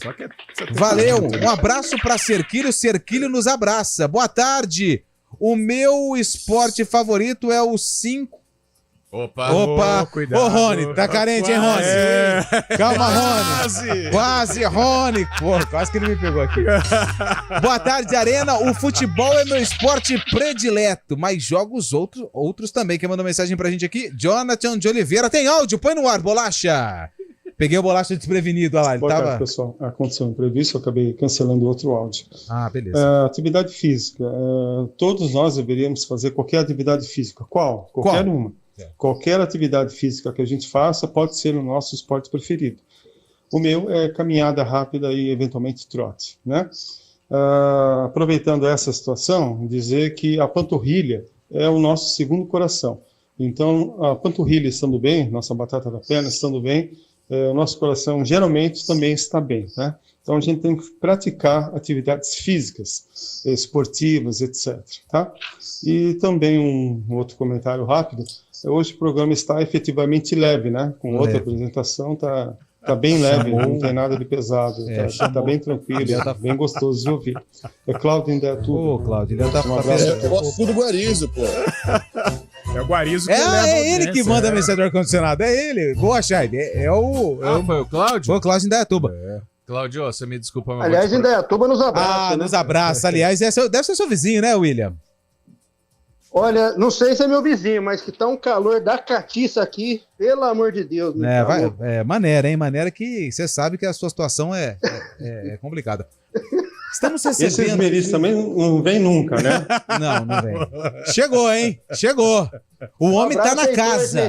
Valeu, um abraço pra Cerquilho. Cerquilho nos abraça. Boa tarde. O meu esporte favorito é o 5. Opa. Cuidado. Ô, Rony, tá carente, hein, Rony? Calma, Rony. Quase, Rony. Pô, quase que ele me pegou aqui. Boa tarde, Arena. O futebol é meu esporte predileto, mas jogo os outros também. Quem mandou mensagem pra gente aqui? Jonathan de Oliveira. Tem áudio, põe no ar, Bolacha. Peguei o Bolacha desprevenido, olha lá. Boa tarde, pessoal. Aconteceu um imprevisto, eu acabei cancelando outro áudio. Ah, beleza. Atividade física. Todos nós deveríamos fazer qualquer atividade física. Qualquer uma. Qualquer atividade física que a gente faça pode ser o nosso esporte preferido. O meu é caminhada rápida e eventualmente trote, né? Aproveitando essa situação, dizer que a panturrilha é o nosso segundo coração. Então, a panturrilha estando bem, nossa batata da perna estando bem, o nosso coração geralmente também está bem, né? Então, a gente tem que praticar atividades físicas, esportivas, etc. Tá? E também um outro comentário rápido. Hoje o programa está efetivamente leve, né? Com outra apresentação, tá bem leve, não tem nada de pesado, tá bem tranquilo, tá bem gostoso de ouvir. É Cláudio Indaiatuba. Ô, Cláudio, ele tá Eu gosto do Guarizo, pô. É o Guarizo que leva É ele que manda a mensagem do ar-condicionado, é ele. Boa, Chay. Foi o Cláudio? Foi o Cláudio Indaiatuba. Cláudio, você me desculpa. Mas Aliás, Indaiatuba nos abraça. Nos abraça. Aliás, deve ser seu vizinho, né, William? Olha, não sei se é meu vizinho, mas que tá um calor da catiça aqui, pelo amor de Deus. Maneira, hein? Maneira que você sabe que a sua situação é complicada. Estamos recebendo... Esse esmerista também não vem nunca, né? Não vem. Chegou, hein? Chegou. O homem tá na casa.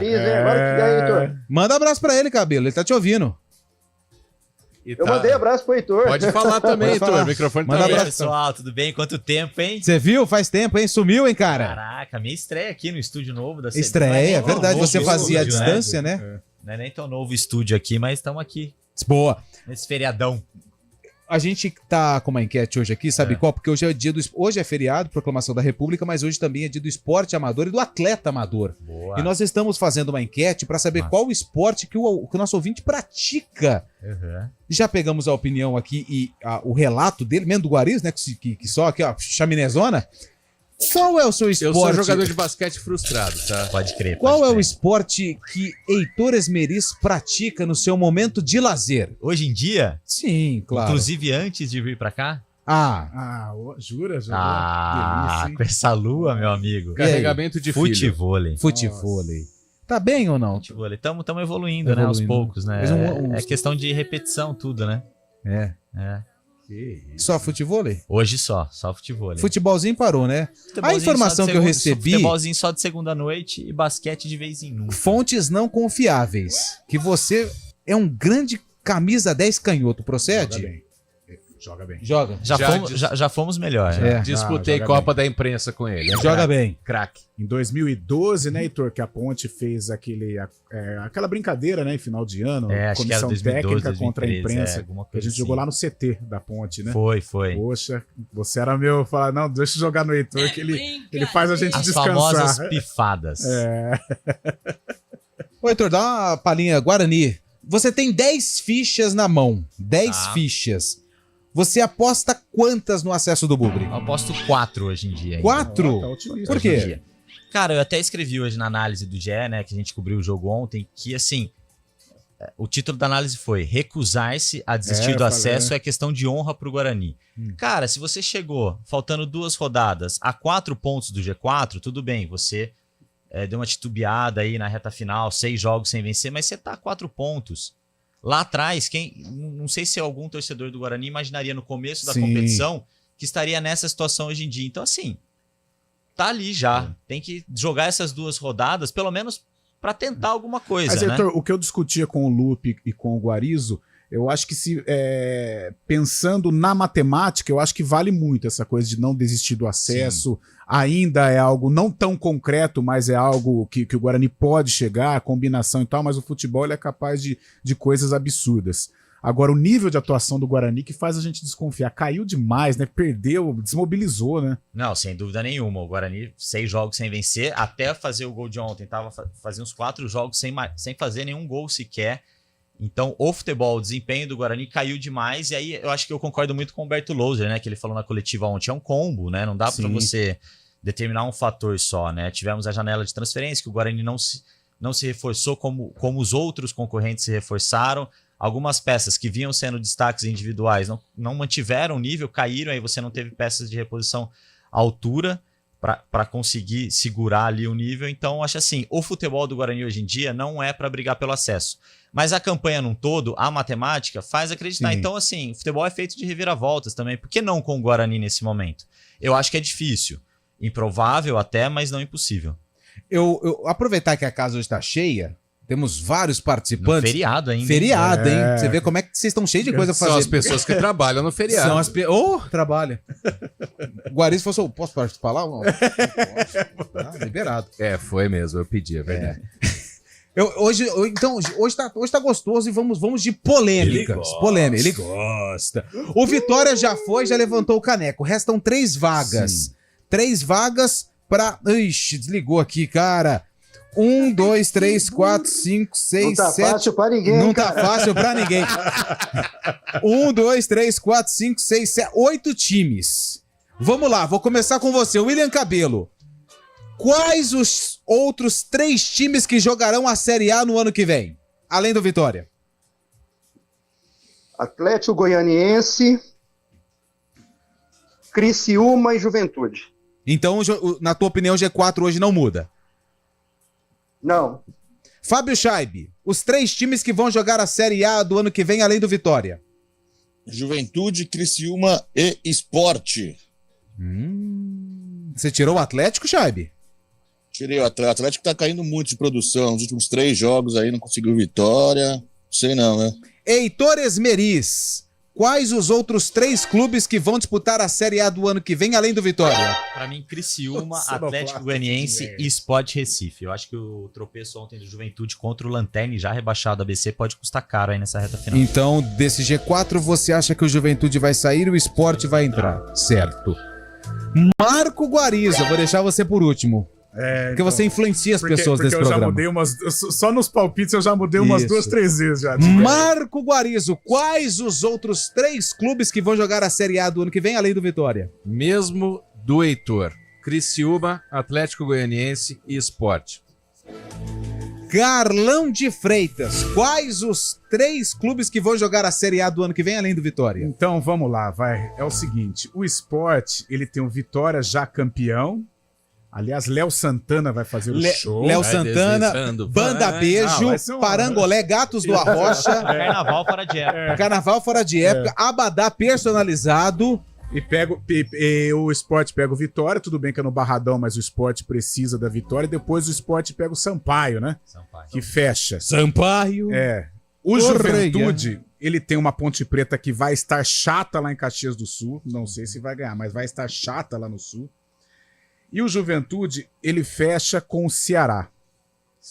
Manda abraço pra ele, Cabelo. Ele tá te ouvindo. Eu mandei abraço pro Heitor. Pode falar também, Heitor. O microfone tá aberto. Pessoal, tudo bem? Quanto tempo, hein? Você viu? Faz tempo, hein? Sumiu, hein, cara? Caraca, minha estreia aqui no estúdio novo da CBN. Estreia, é verdade. Você fazia à distância, né? Não é nem tão novo estúdio aqui, mas estamos aqui. Boa. Nesse feriadão. A gente tá com uma enquete hoje aqui, sabe qual? Porque hoje é dia hoje é feriado, proclamação da República, mas hoje também é dia do esporte amador e do atleta amador. Boa. E nós estamos fazendo uma enquete para saber qual o esporte que o nosso ouvinte pratica. Já pegamos a opinião aqui e o relato dele, mesmo do Guariz, né? Que só aqui, ó, chaminezona. Qual é o seu esporte? Eu sou jogador de basquete frustrado, tá? Pode crer. Qual é o esporte que Heitor Esmeriz pratica no seu momento de lazer? Hoje em dia? Sim, claro. Inclusive antes de vir pra cá? Jura? Delícia, com essa lua, meu amigo. Carregamento de futevôlei. Futevôlei. Tá bem ou não? Estamos evoluindo, né? Aos poucos, né? Mas É questão de repetição tudo, né? É. Só futevôlei? Hoje só futevôlei. Futebolzinho parou, né? A informação que eu recebi... Futebolzinho só de segunda à noite e basquete de vez em nunca. Fontes não confiáveis. Que você é um grande camisa 10 canhoto, procede? Joga bem. Joga. Já fomos melhor. Disputei Copa da Imprensa com ele. Joga bem. Craque. Em 2012, né, Heitor, que a Ponte fez aquela brincadeira, né, em final de ano, acho que era 2012, técnica contra a 2013, imprensa, que a gente assim. jogou lá no CT da Ponte, né? Foi. Poxa, você era meu, falar, não, deixa eu jogar no Heitor, que ele faz a gente As descansar. famosas pifadas. Ô, Heitor, dá uma palhinha, Guarani. Você tem 10 fichas na mão, 10 fichas. Você aposta quantas no acesso do Bugre? Eu aposto 4 hoje em dia. 4? Por quê? Cara, eu até escrevi hoje na análise do GE, né, que a gente cobriu o jogo ontem, que assim, o título da análise foi recusar-se a desistir do acesso é questão de honra pro Guarani. Cara, se você chegou, faltando 2 rodadas, a 4 pontos do G4, tudo bem, você deu uma titubeada aí na reta final, 6 jogos sem vencer, mas você tá a 4 pontos. Lá atrás, não sei se algum torcedor do Guarani imaginaria no começo da competição que estaria nessa situação hoje em dia. Então, assim, tá ali já. Tem que jogar essas 2 rodadas, pelo menos para tentar alguma coisa. Mas, né? Heitor, o que eu discutia com o Lupe e com o Guarizo, eu acho que pensando na matemática, eu acho que vale muito essa coisa de não desistir do acesso. Ainda é algo não tão concreto, mas é algo que o Guarani pode chegar, combinação e tal, mas o futebol ele é capaz de coisas absurdas. Agora, o nível de atuação do Guarani que faz a gente desconfiar. Caiu demais, né? Perdeu, desmobilizou, né? Não, sem dúvida nenhuma. O Guarani, 6 jogos sem vencer, até fazer o gol de ontem, fazia uns 4 jogos sem fazer nenhum gol sequer. Então, o futebol, o desempenho do Guarani caiu demais, e aí eu acho que eu concordo muito com o Humberto Louser, né, que ele falou na coletiva ontem, é um combo, né, não dá para você determinar um fator só, né, tivemos a janela de transferência, que o Guarani não se reforçou como os outros concorrentes se reforçaram, algumas peças que vinham sendo destaques individuais não mantiveram o nível, caíram, aí você não teve peças de reposição à altura, para conseguir segurar ali o nível. Então, acho assim, o futebol do Guarani hoje em dia não é para brigar pelo acesso. Mas a campanha num todo, a matemática, faz acreditar. Então, assim, o futebol é feito de reviravoltas também. Por que não com o Guarani nesse momento? Eu acho que é difícil. Improvável até, mas não impossível. Eu aproveitar que a casa hoje está cheia, temos vários participantes. No feriado ainda. Feriado, hein? Você vê como é que vocês estão cheios de coisa a fazer. São as pessoas que trabalham no feriado. São as trabalha. Guariz falou, posso participar lá? Não. Liberado. Foi mesmo, eu pedi, é verdade. Hoje tá gostoso e vamos de polêmicas. Ele gosta. O Vitória já levantou o caneco. Restam 3 vagas. 3 vagas pra... Ixi, desligou aqui, cara. 1, 2, 3, 4, 5, 6, 7. Não tá fácil pra ninguém. Não tá fácil pra ninguém. 1, 2, 3, 4, 5, 6, 7, 8 times. Vamos lá, vou começar com você, William Cabelo. Quais os outros 3 times que jogarão a Série A no ano que vem? Além do Vitória. Atlético Goianiense, Criciúma e Juventude. Então, na tua opinião, o G4 hoje não muda? Não. Fábio Scheibe, os 3 times que vão jogar a Série A do ano que vem, além do Vitória. Juventude, Criciúma e Sport. Você tirou o Atlético, Scheibe? Tirei o Atlético. O Atlético tá caindo muito de produção. Nos últimos 3 jogos aí não conseguiu vitória. Sei não, né? Heitor Esmeriz, quais os outros 3 clubes que vão disputar a Série A do ano que vem, além do Vitória? Para mim, Criciúma, Atlético Goianiense e Sport Recife. Eu acho que o tropeço ontem do Juventude contra o Lanterna, já rebaixado a ABC, pode custar caro aí nessa reta final. Então, desse G4, você acha que o Juventude vai sair e o Sport vai entrar? Certo. Marco Guarizo, eu vou deixar você por último. Porque você influencia as pessoas desse programa. Já mudei só nos palpites eu já mudei umas 2, 3 vezes já. Marco Guarizo, quais os outros 3 clubes que vão jogar a Série A do ano que vem, além do Vitória? Mesmo do Heitor. Criciúma, Atlético Goianiense e Sport. Carlão de Freitas, quais os 3 clubes que vão jogar a Série A do ano que vem, além do Vitória? Então, vamos lá, vai. É o seguinte, o Sport, ele tem o Vitória já campeão, Aliás, Léo Santana vai fazer o show. Léo Santana, Banda Beijo, Parangolé, Gatos do Arrocha. Carnaval fora de época. Carnaval fora de época, Abadá personalizado. E o Sport pega o Vitória, tudo bem que é no Barradão, mas o Sport precisa da vitória. Depois o Sport pega o Sampaio, né? Que fecha. Sampaio. O Juventude, ele tem uma Ponte Preta que vai estar chata lá em Caxias do Sul. Não sei se vai ganhar, mas vai estar chata lá no Sul. E o Juventude, ele fecha com o Ceará.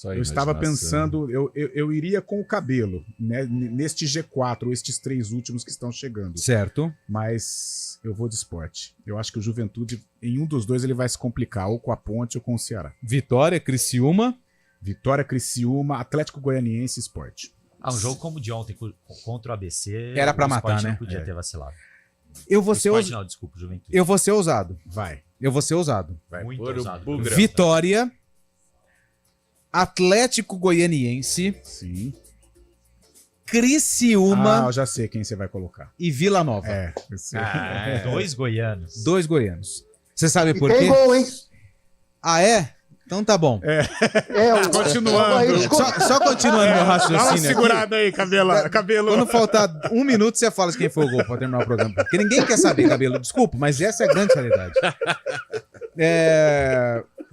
Eu estava pensando, eu iria com o Cabelo, né, neste G4, estes 3 últimos que estão chegando. Certo. Mas eu vou de Sport. Eu acho que o Juventude, em um dos dois, ele vai se complicar, ou com a Ponte ou com o Ceará. Vitória, Criciúma. Vitória, Criciúma, Atlético Goianiense e Sport. Um jogo como o de ontem contra o ABC. Era pra matar, né? Não podia ter vacilado. Eu vou ser Sport, não, desculpa, Juventude. Eu vou ser ousado. Eu vou ser ousado. Muito ousado. Vitória, Atlético Goianiense. Sim. Criciúma. Eu já sei quem você vai colocar. E Vila Nova. 2 goianos. 2 goianos. Você sabe por quê? Tem gol, hein? Ah, é? Então tá bom. Continuando. Só continuando meu raciocínio. Dá uma aqui. segurada aí, Cabelo. Quando faltar 1 minuto, você fala de quem foi o gol pra terminar o programa. Porque ninguém quer saber, Cabelo. Desculpa, mas essa é a grande realidade.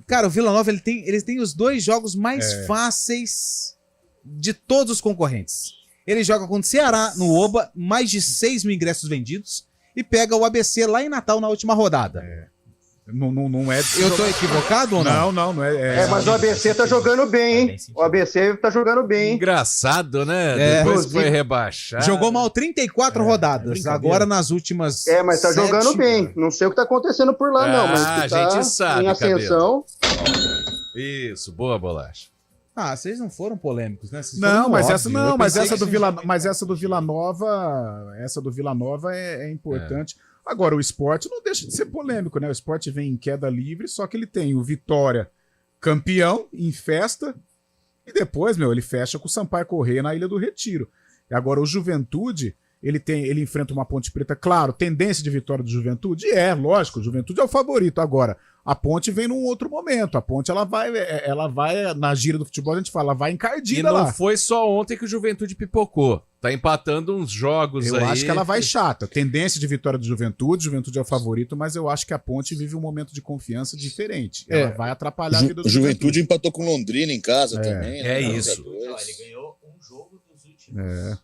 Cara, o Vila Nova, eles têm os 2 jogos mais fáceis de todos os concorrentes. Ele joga contra o Ceará, no Oba, mais de 6 mil ingressos vendidos, e pega o ABC lá em Natal na última rodada. Não é... Eu tô equivocado ou não? Não é. Mas o ABC tá jogando bem, hein? O ABC tá jogando bem. Engraçado, né? Depois foi rebaixado. Jogou mal 34 rodadas. Agora nas últimas. Mas tá 7... jogando bem. Não sei o que tá acontecendo por lá, não. Mas a tá gente sabe, em ascensão. Isso, boa bolacha. Vocês não foram polêmicos, né? Mas essa do Vila Nova é importante. Agora, o Sport não deixa de ser polêmico, né? O Sport vem em queda livre, só que ele tem o Vitória campeão, em festa, e depois, ele fecha com o Sampaio Corrêa na Ilha do Retiro. E agora o Juventude, ele enfrenta uma Ponte Preta, claro, tendência de vitória do Juventude? Lógico, o Juventude é o favorito. Agora, a Ponte vem num outro momento. A Ponte, ela vai na gira do futebol, a gente fala, vai encardida lá. E não foi só ontem que o Juventude pipocou. Tá empatando uns jogos aí. Eu acho que ela vai chata. Tendência de vitória do Juventude é o favorito, mas eu acho que a Ponte vive um momento de confiança diferente. Ela vai atrapalhar a vida do Juventude empatou com Londrina em casa também. Isso. Ele ganhou um jogo dos últimos.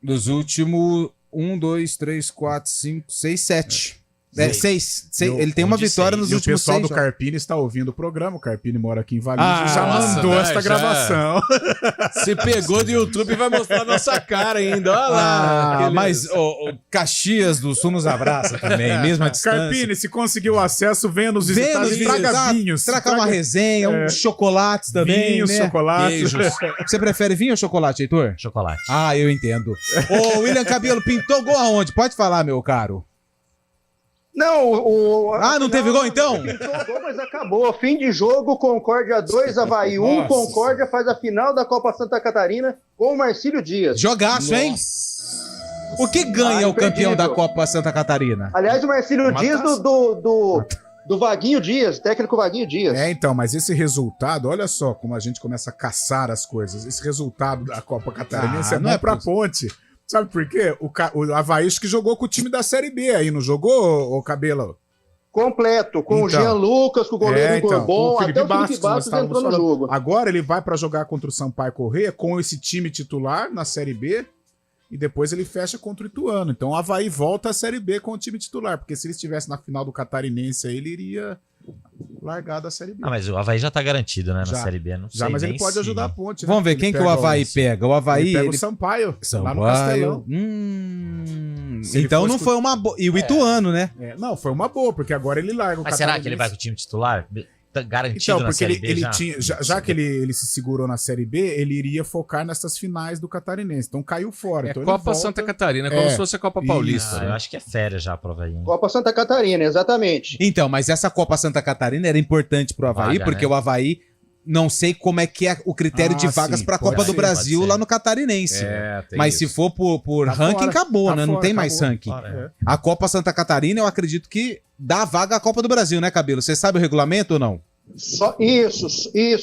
Dos últimos 1, 2, 3, 4, 5, 6, 7. 6. Ele tem uma vitória nos últimos 6. O pessoal do Carpini está ouvindo o programa. O Carpini mora aqui em Valinhos e já mandou esta gravação. Se pegou do YouTube e vai mostrar a nossa cara ainda. Olha lá. Mas o Caxias do Sul nos abraça também, mesma distância. Carpini, se conseguiu acesso, venha nos visitar. Traga vinhos. Traga uma resenha, uns chocolates também. Vinhos, chocolates. Você prefere vinho ou chocolate, Heitor? Chocolate. Eu entendo. Ô, William Cabelo, pintou gol aonde? Pode falar, meu caro. Não, não teve gol então? Pintou gol, mas acabou. Fim de jogo, Concórdia 2, Avaí 1. Concórdia faz a final da Copa Santa Catarina com o Marcílio Dias. Jogaço, hein? O que ganha o campeão da Copa Santa Catarina? Aliás, o Marcílio Dias do Vaguinho Dias, técnico Vaguinho Dias. Então, mas esse resultado, olha só como a gente começa a caçar as coisas. Esse resultado da Copa Catarinense não é pra Ponte. Sabe por quê? O Avaí que jogou com o time da Série B aí, não jogou, o Cabelo? Completo, com o Jean Lucas, com o goleiro do Corbon, até o Felipe Bastos entrou no jogo. Agora ele vai para jogar contra o Sampaio Corrêa com esse time titular na Série B e depois ele fecha contra o Ituano. Então o Avaí volta à Série B com o time titular, porque se ele estivesse na final do Catarinense aí, ele iria largar da Série B. Mas o Avaí já tá garantido, né, na Série B. Não sei, mas ele pode ajudar a Ponte. Vamos ver quem que o Avaí pega. O Avaí ele pega o Sampaio. Lá no Castelão. Então não foi uma boa. E o Ituano, né? Não, foi uma boa, porque agora ele larga o Mas será que ele vai com o time titular? Tá garantido então, na Série B já que ele se segurou na Série B, ele iria focar nessas finais do Catarinense. Então caiu fora. Então Copa Santa Catarina, como se fosse a Copa Paulista. Eu acho que é férias já pro Avaí. Copa Santa Catarina, exatamente. Então, mas essa Copa Santa Catarina era importante pro Avaí, porque o Avaí Não sei como é que é o critério de vagas para a Copa do Brasil lá no Catarinense. Mas se for por ranking, acabou, né? Não tem mais ranking. A Copa Santa Catarina, eu acredito que dá vaga à Copa do Brasil, né, Cabelo? Você sabe o regulamento ou não? Isso,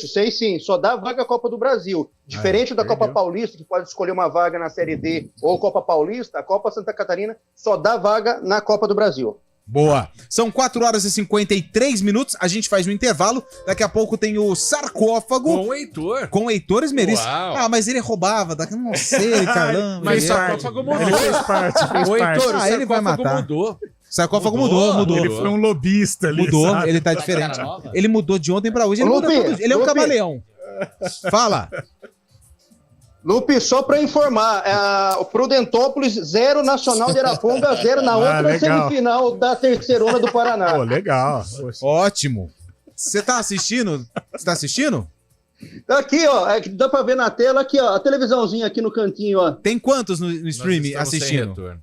sei sim. Só dá vaga à Copa do Brasil. Diferente da Copa Paulista, que pode escolher uma vaga na Série D ou Copa Paulista, a Copa Santa Catarina só dá vaga na Copa do Brasil. Boa. São 4 horas e 53 minutos. A gente faz um intervalo. Daqui a pouco tem o Sarcófago. Com o Heitor. Com o Heitor Esmeriz. Ah, mas ele roubava. Não sei, caramba. Mas o Sarcófago mudou. Ele fez parte. O Heitor, o ele vai matar. mudou. Sarcófago mudou. Ele foi um lobista ali. Mudou, sabe? ele tá diferente. Ele mudou de ontem pra hoje. Ele muda todo dia. Ele é um camaleão. Fala. Lupe, só para informar, o Prudentópolis 0, Nacional de Araponga 0 na outra semifinal da terceirona do Paraná. Pô, legal. Ótimo. Você tá assistindo? Aqui, ó, dá para ver na tela, aqui, ó, a televisãozinha aqui no cantinho, ó. Tem quantos no stream assistindo?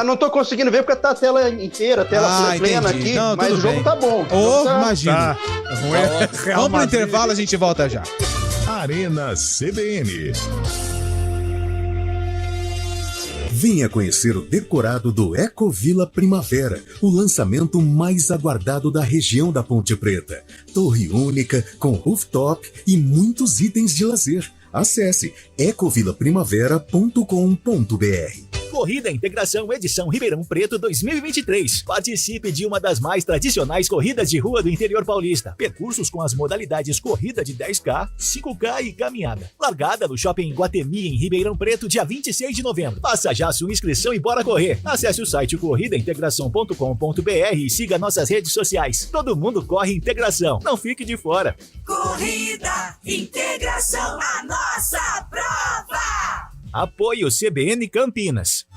Não tô conseguindo ver porque tá a tela inteira, a tela plena entendi. aqui, Não, mas o jogo bem. tá bom. Imagina. Tá. Vamos pro intervalo, a gente volta já. Arena CBN. Venha conhecer o decorado do Ecovila Primavera, o lançamento mais aguardado da região da Ponte Preta. Torre única, com rooftop e muitos itens de lazer. Acesse ecovilaprimavera.com.br. Corrida Integração Edição Ribeirão Preto 2023. Participe de uma das mais tradicionais corridas de rua do interior paulista. Percursos com as modalidades corrida de 10K, 5K e caminhada. Largada no Shopping Guatemi em Ribeirão Preto, dia 26 de novembro. Faça já sua inscrição e bora correr. Acesse o site corridaintegração.com.br e siga nossas redes sociais. Todo mundo corre integração. Não fique de fora. Corrida Integração, a nossa prova! Apoio CBN Campinas.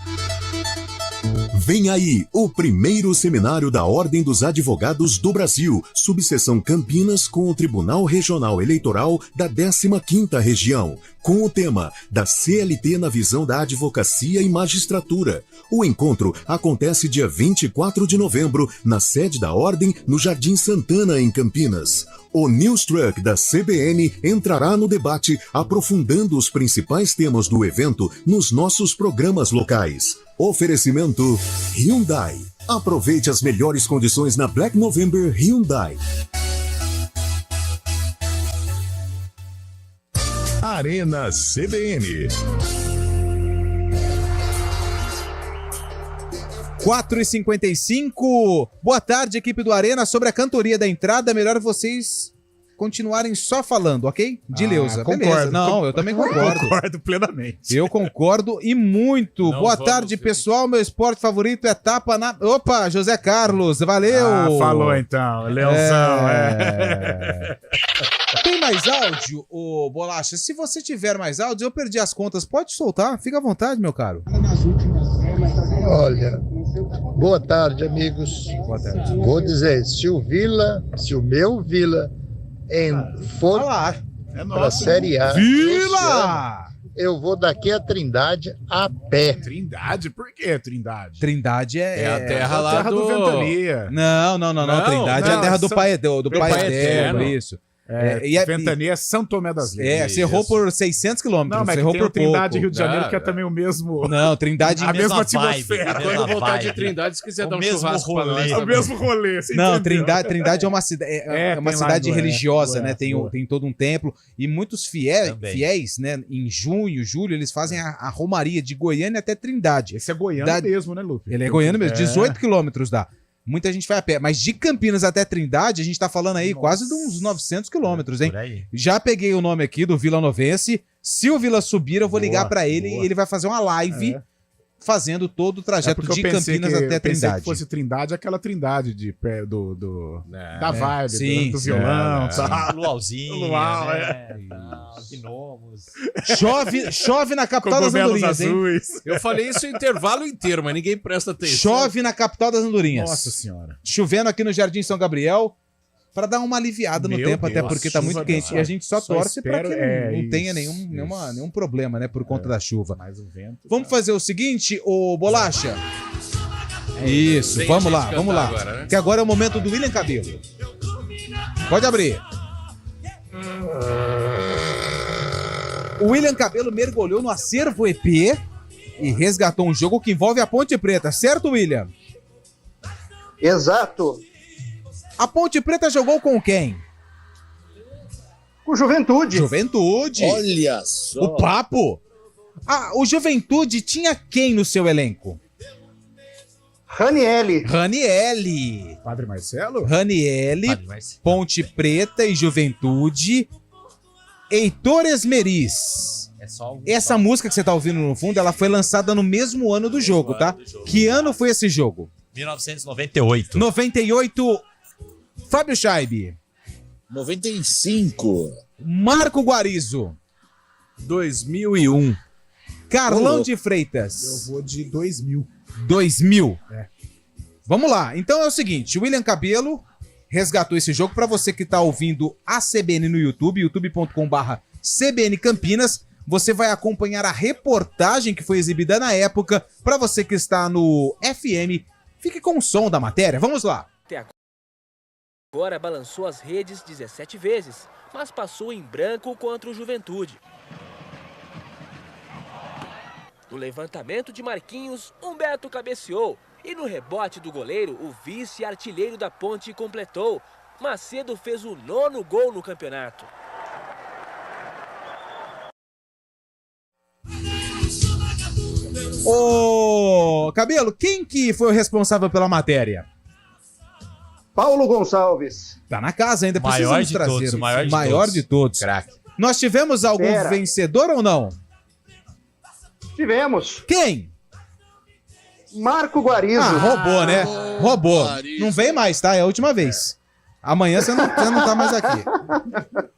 Vem aí o primeiro seminário da Ordem dos Advogados do Brasil, subseção Campinas, com o Tribunal Regional Eleitoral da 15ª Região, com o tema da CLT na visão da advocacia e magistratura. O encontro acontece dia 24 de novembro, na sede da Ordem, no Jardim Santana, em Campinas. O News Truck da CBN entrará no debate, aprofundando os principais temas do evento nos nossos programas locais. Oferecimento Hyundai. Aproveite as melhores condições na Black November Hyundai. Arena CBN. 4h55. Boa tarde, equipe do Arena. Sobre a cantoria da entrada, é melhor vocês continuarem só falando, ok? De Leusa. Concordo. Não, eu também concordo. Concordo plenamente. Eu concordo e muito. Boa tarde, pessoal. Meu esporte favorito é tapa na... Opa, José Carlos, valeu. Falou então. Leãozão. Tem mais áudio, ô Bolacha? Se você tiver mais áudio, eu perdi as contas. Pode soltar, fica à vontade, meu caro. Olha, boa tarde, amigos. Boa tarde. Vou dizer, se o meu Vila for para a Série A, Vila! Eu vou daqui a Trindade a pé. Trindade? Por que Trindade? Trindade é a terra lá do Ventania. Não. Trindade é a terra do pai eterno, isso. Ventania é São Tomé das Letras. Você errou por 600 quilômetros. Não, mas você errou por Trindade pouco. Rio de Janeiro, que é também o mesmo... Não, Trindade... a mesma atmosfera. Quando voltar de Trindade, se quiser dar um churrasco pra nós. O mesmo rolê. Não, Trindade é uma cidade religiosa, né? Tem todo um templo. E muitos fiéis, né? Em junho, julho, eles fazem a romaria de Goiânia até Trindade. Esse é goiano mesmo, né, Lupe? Ele é goiano mesmo. 18 quilômetros dá. Muita gente vai a pé, mas de Campinas até Trindade, a gente tá falando aí quase de uns 900 quilômetros, hein? Já peguei o nome aqui do Vila Novense. Se o Vila subir, eu vou ligar pra ele e ele vai fazer uma live fazendo todo o trajeto de Campinas até Trindade. Pensei que fosse Trindade, aquela Trindade de pé da vibe, do violão. Luauzinho, Luau, gnomos. Chove na capital das Andorinhas, azuis. hein? Eu falei isso o intervalo inteiro, mas ninguém presta atenção. Chove na capital das Andorinhas. Nossa senhora. Chovendo aqui no Jardim São Gabriel, para dar uma aliviada no tempo, até porque tá muito quente. E a gente só torce para que não tenha nenhum problema, né, por conta da chuva. Mas o vento... Vamos fazer o seguinte, ô Bolacha. Isso, vamos lá. Agora, né? Que agora é o momento do William Cabelo. Pode abrir. O William Cabelo mergulhou no acervo EP e resgatou um jogo que envolve a Ponte Preta, certo, William? Exato. A Ponte Preta jogou com quem? Com o Juventude. Juventude. Olha só. O papo. O Juventude tinha quem no seu elenco? Ranielli. Padre Marcelo? Ranielli, Ponte Preta e Juventude. Heitor Esmeriz. Essa música que você tá ouvindo no fundo, ela foi lançada no mesmo ano do jogo, tá? Que ano foi esse jogo? 1998. 98. Fábio Scheibe. 95. Marco Guarizo. 2001. Carlão de Freitas. Eu vou de 2000. 2000. É. Vamos lá. Então é o seguinte, o William Cabelo resgatou esse jogo. Para você que tá ouvindo a CBN no YouTube, youtube.com/CBN Campinas, você vai acompanhar a reportagem que foi exibida na época. Para você que está no FM, fique com o som da matéria. Vamos lá. Até agora balançou as redes 17 vezes, mas passou em branco contra o Juventude. No levantamento de Marquinhos, Humberto cabeceou. E no rebote do goleiro, o vice-artilheiro da Ponte completou. Macedo fez o 9º gol no campeonato. Ô, Cabelo, quem que foi o responsável pela matéria? Paulo Gonçalves. Tá na casa ainda, Maior precisamos de trazer. todos, o maior de todos. Craque. Nós tivemos algum vencedor ou não? Tivemos. Quem? Marco Guarizo. Roubou, né? Roubou. Não vem mais, tá? É a última vez. Amanhã você não tá mais aqui.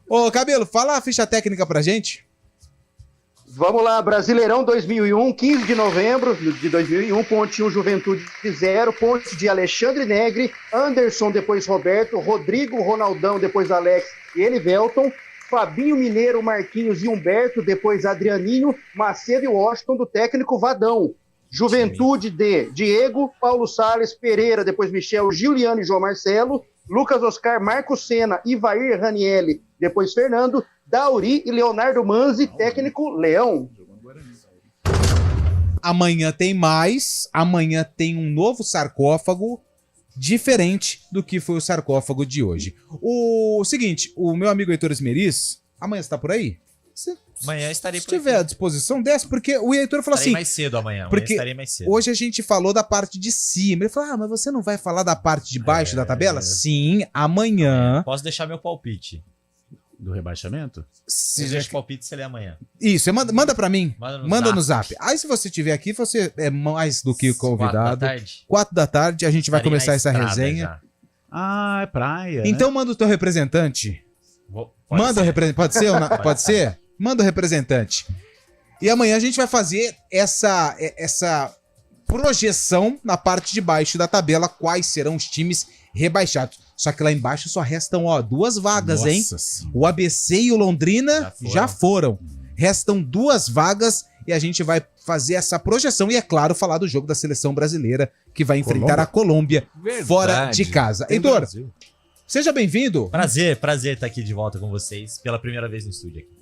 Ô, Cabelo, fala a ficha técnica pra gente. Vamos lá, Brasileirão 2001, 15 de novembro de 2001, Ponte 1, Juventude 0, Ponte de Alexandre Negri, Anderson, depois Roberto, Rodrigo, Ronaldão, depois Alex e Elivelton, Fabinho Mineiro, Marquinhos e Humberto, depois Adrianinho, Macedo e Washington, do técnico Vadão. Juventude de Diego, Paulo Salles, Pereira, depois Michel, Giuliano e João Marcelo, Lucas Oscar, Marcos Sena, Ivair Ranielli, depois Fernando, Dauri e Leonardo Manzi, técnico Leão. Amanhã tem mais, amanhã tem um novo sarcófago, diferente do que foi o sarcófago de hoje. O seguinte, o meu amigo Heitor Esmeriz, amanhã você tá por aí? Amanhã estarei por Se tiver à disposição, desce, porque o Heitor falou Estarei assim... mais cedo amanhã, porque estarei mais cedo. Hoje a gente falou da parte de cima. Ele falou, mas você não vai falar da parte de baixo da tabela? Sim, amanhã... Posso deixar meu palpite. Do rebaixamento? Se deixa o palpite, você lê amanhã. Isso, manda pra mim. Manda no zap. Aí se você estiver aqui, você é mais do que convidado. 4 4 da tarde, a gente vai Estarei começar na essa estrada resenha. já. Ah, é praia. Então manda o teu representante. Manda o representante. Pode ser? Pode ser? Manda o representante. E amanhã a gente vai fazer essa projeção na parte de baixo da tabela, quais serão os times rebaixados. Só que lá embaixo só restam 2 vagas, Nossa hein? Senhora. O ABC e o Londrina já foram. Restam 2 vagas e a gente vai fazer essa projeção e, é claro, falar do jogo da seleção brasileira que vai enfrentar a Colômbia fora de casa. Heitor, seja bem-vindo. Prazer estar aqui de volta com vocês pela primeira vez no estúdio aqui.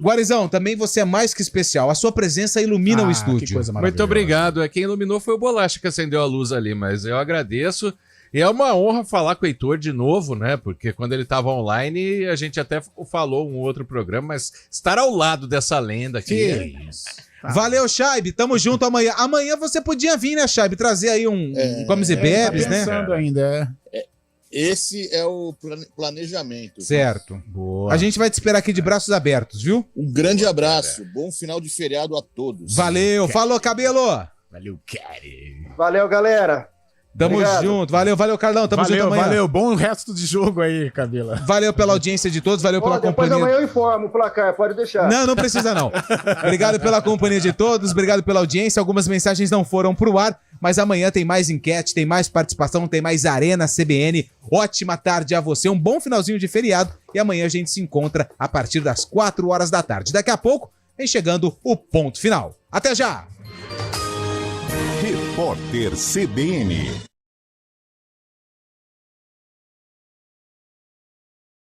Guarizão, também você é mais que especial. A sua presença ilumina o estúdio. Muito obrigado. Quem iluminou foi o Bolacha que acendeu a luz ali, mas eu agradeço. E é uma honra falar com o Heitor de novo, né? Porque quando ele estava online, a gente até falou um outro programa, mas estar ao lado dessa lenda aqui. Que isso. Valeu, Scheibe. Tamo junto amanhã. Amanhã você podia vir, né, Scheibe? Trazer aí um comes e bebes, né? Pensando ainda, Esse é o planejamento. Certo. Boa. A gente vai te esperar aqui de braços abertos, viu? Um grande abraço. Bom final de feriado a todos. Valeu. Falou, Cabelo. Valeu, cara. Valeu, galera. Tamo Obrigado. junto. Valeu, Carlão. Tamo junto amanhã. Valeu. Bom resto de jogo aí, Cabela. Valeu pela audiência de todos. Valeu pela Depois companhia. amanhã eu informo o placar, pode deixar. Não precisa não. Obrigado pela companhia de todos, obrigado pela audiência. Algumas mensagens não foram pro ar, mas amanhã tem mais enquete, tem mais participação, tem mais Arena CBN. Ótima tarde a você, um bom finalzinho de feriado e amanhã a gente se encontra a partir das 4 horas da tarde. Daqui a pouco vem chegando o ponto final. Até já! Repórter CBN.